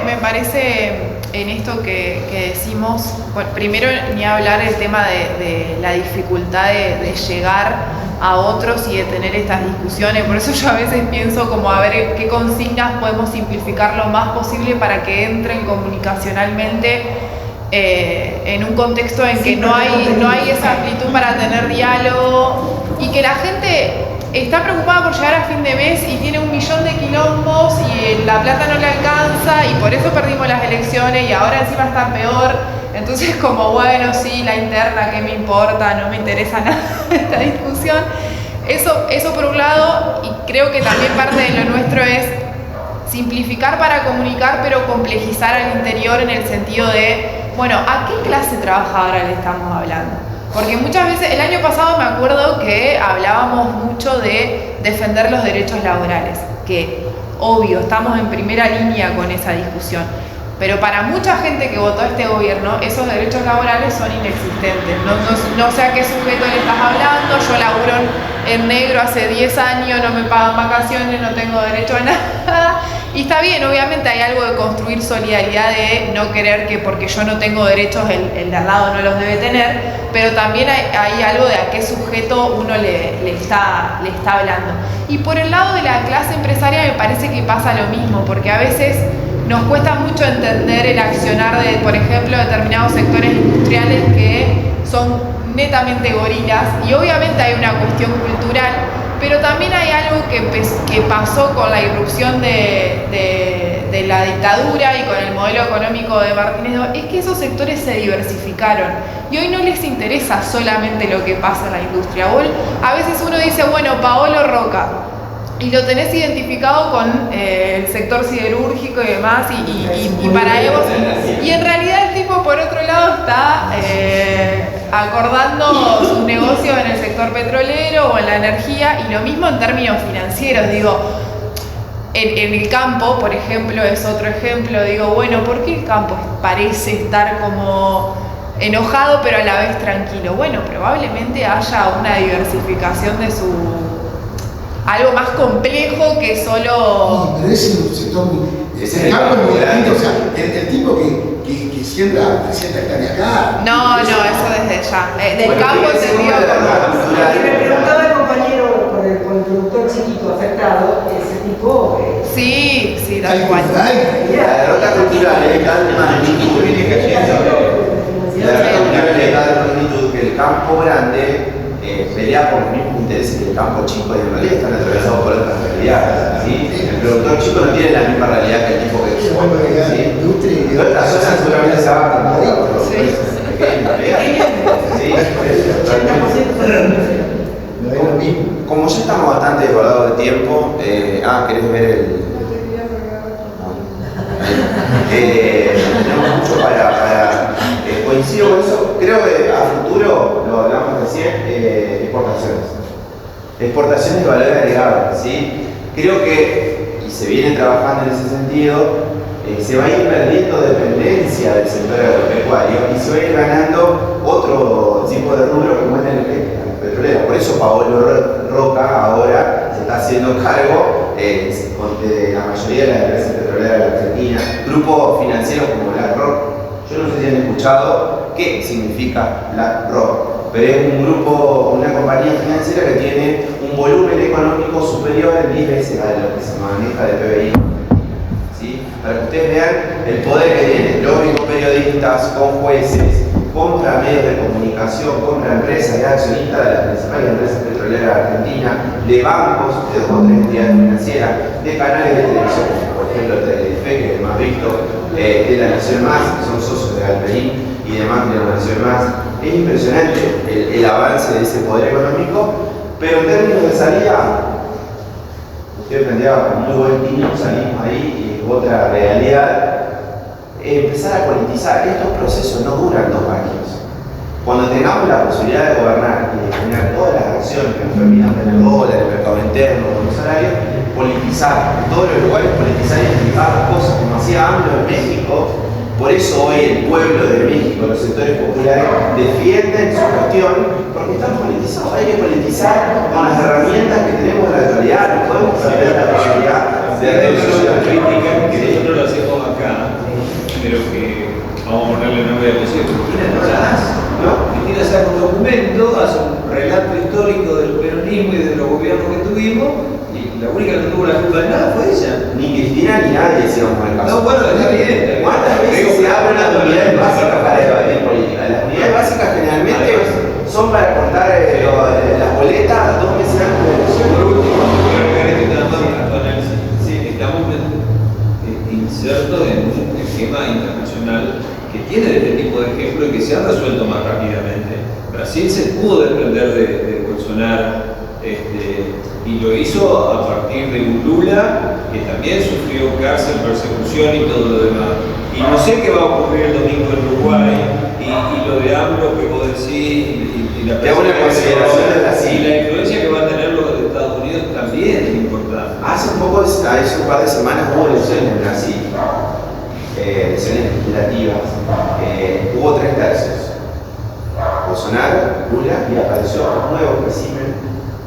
me parece en esto que decimos, bueno, primero ni hablar el tema de la dificultad de llegar a otros y de tener estas discusiones. Por eso yo a veces pienso como a ver qué consignas podemos simplificar lo más posible para que entren comunicacionalmente en un contexto en que no hay esa amplitud para tener diálogo y que la gente está preocupada por llegar a fin de mes y tiene 1 millón de quilombos y la plata no le alcanza y por eso perdimos las elecciones y ahora encima está peor. Entonces como bueno, sí, la interna, ¿qué me importa? No me interesa nada esta discusión. Eso por un lado, y creo que también parte de lo nuestro es simplificar para comunicar, pero complejizar al interior en el sentido de, bueno, ¿a qué clase trabajadora le estamos hablando? Porque muchas veces, el año pasado me acuerdo que hablábamos mucho de defender los derechos laborales, que obvio, estamos en primera línea con esa discusión. Pero para mucha gente que votó a este gobierno, esos derechos laborales son inexistentes. No sé a qué sujeto le estás hablando, yo laburo en negro hace 10 años, no me pagan vacaciones, no tengo derecho a nada. Y está bien, obviamente hay algo de construir solidaridad, de no querer que porque yo no tengo derechos el de al lado no los debe tener, pero también hay algo de a qué sujeto uno le está hablando. Y por el lado de la clase empresaria me parece que pasa lo mismo, porque a veces nos cuesta mucho entender el accionar de, por ejemplo, determinados sectores industriales que son netamente gorilas, y obviamente hay una cuestión cultural, pero también hay algo que pasó con la irrupción de la dictadura y con el modelo económico de Martínez, es que esos sectores se diversificaron y hoy no les interesa solamente lo que pasa en la industria. A veces uno dice, bueno, Paolo Roca, y lo tenés identificado con el sector siderúrgico y demás, y para Evo, y en realidad el tipo por otro lado está acordando sus negocios en el sector petrolero o en la energía, y lo mismo en términos financieros, digo, en el campo, por ejemplo, es otro ejemplo, digo, bueno, ¿por qué el campo parece estar como enojado pero a la vez tranquilo? Bueno, probablemente haya una diversificación de algo más complejo que solo... Sí, pero ese es un sector muy... El campo es muy grande, o sea, el tipo que siembra 300 hectáreas acá... No, eso desde ya. Del Bueno, campo ¿qué entendido como... Lo que me preguntaba el compañero con el productor chiquito afectado, ese tipo... Sí, Hay tal cual. La derrota cultural es de tal magnitud que viene cayendo. La derrota cultural es de tal magnitud que el campo grande pelea por los mismos intereses que el campo chico, y en realidad están atravesados por otras realidades. ¿Sí? El productor chico no tiene la misma realidad que el tipo que exporta. ¿Sí? Y otras cosas seguramente se van a acomodar por los productores pequeños. Sí, como ya estamos bastante desbordados de tiempo, ¿querés ver el...? Tenemos mucho para coincido con eso. Creo que a futuro, lo hablamos recién, exportaciones de valor agregado, ¿sí? Creo que, y se viene trabajando en ese sentido, se va a ir perdiendo dependencia del sector agropecuario y se va a ir ganando otro tipo de rubro como es la energética, la petrolera. Por eso Paolo Roca ahora se está haciendo cargo de la mayoría de las empresas petroleras de la Argentina, grupos financieros como BlackRock. Yo no sé si han escuchado qué significa BlackRock, pero es un grupo, una compañía financiera que tiene un volumen económico superior en 10 veces a lo que se maneja de PBI. ¿Sí? Para que ustedes vean el poder que tiene, lobby con periodistas, con jueces, compra medios de comunicación, compra empresas y accionistas de las principales empresas petroleras de Argentina, de bancos, de 2 o 3 entidades financieras, de canales de televisión, por ejemplo Telefe, que es el más visto, de La Nación Más, que son socios de Galperín, y demás de La Nación Más. Es impresionante el avance de ese poder económico, pero en términos de salida, usted planteaba con muy buen tino, salimos ahí y otra realidad. Empezar a politizar. Estos procesos no duran 2 años. Cuando tengamos la posibilidad de gobernar y de tener todas las acciones que nos permitan tener dólares, el mercado interno, los salarios, politizar, en todos los lugares politizar y explicar las cosas como hacía AMLO en México. Por eso hoy el pueblo de México, los sectores populares, defienden su cuestión, porque están politizados. Hay que politizar con las herramientas que tenemos en la actualidad. No podemos perder la posibilidad de reducir crítica que nosotros lo hacemos acá, pero que vamos a ponerle nombre a Cristina ¿no? Cristina saca un documento, hace un relato histórico del peronismo y de los gobiernos que tuvimos, y la única que no tuvo la culpa de nada fue ella. Ni Cristina ni nadie, si vamos al caso. No, bueno, está bien. ¿Cuántas veces se habla de unidades básicas para debatir política? Las unidades básicas generalmente son para contar las boletas 2 meses antes de la elección. Por último, quiero agregar este tema a tu análisis. Sí, estamos insertos en un esquema internacional que tiene este tipo de ejemplos y que se han resuelto más rápidamente. Brasil se pudo desprender de Bolsonaro y lo hizo a partir de un Lula que también sufrió cárcel, persecución y todo lo demás. Y no sé qué va a ocurrir el domingo en Uruguay y lo de AMLO que vos decís y la consideración de Brasil. Y la influencia que va a tener los de Estados Unidos también es importante. Hace un par de semanas hubo elecciones en Brasil. Elecciones legislativas, hubo 3 tercios. Bolsonaro, Lula, y apareció un nuevo régimen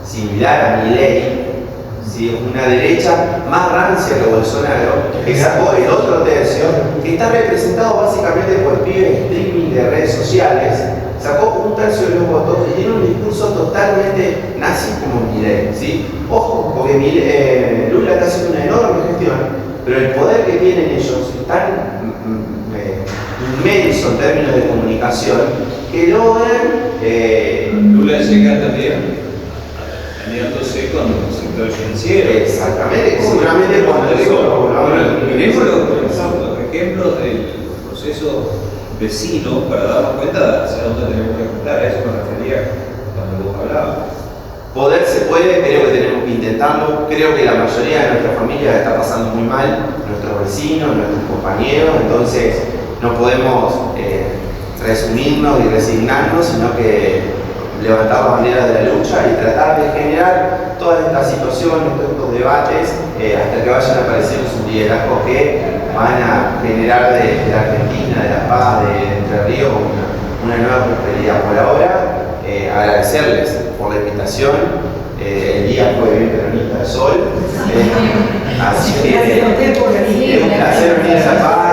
similar a Milei, ¿sí? Una derecha más rancia que Bolsonaro, que sacó el otro tercio, que está representado básicamente por pibes streaming de redes sociales, sacó un tercio de los votos y tiene un discurso totalmente nazi como Milei, ¿sí? Ojo, porque Lula está haciendo una enorme gestión, pero el poder que tienen ellos es tan inmenso en términos de comunicación que logran... Lula llega también aliándose con el sector financiero. Exactamente, seguramente cuando tenemos los ejemplos del proceso vecino para darnos cuenta hacia dónde tenemos que apuntar. A eso me refería cuando vos hablabas. Poder se puede, creo que tenemos que intentarlo. Creo que la mayoría de nuestra familia está pasando muy mal, nuestros vecinos, nuestros compañeros, entonces no podemos resumirnos y resignarnos, sino que levantar la bandera de la lucha y tratar de generar todas estas situaciones, todos estos debates, hasta que vayan apareciendo sus liderazgos que van a generar de la Argentina, de La Paz, de Entre Ríos, una nueva prosperidad. Por ahora, agradecerles por la invitación. El día fue bien peronista de sol, así que es un placer venir a La Paz.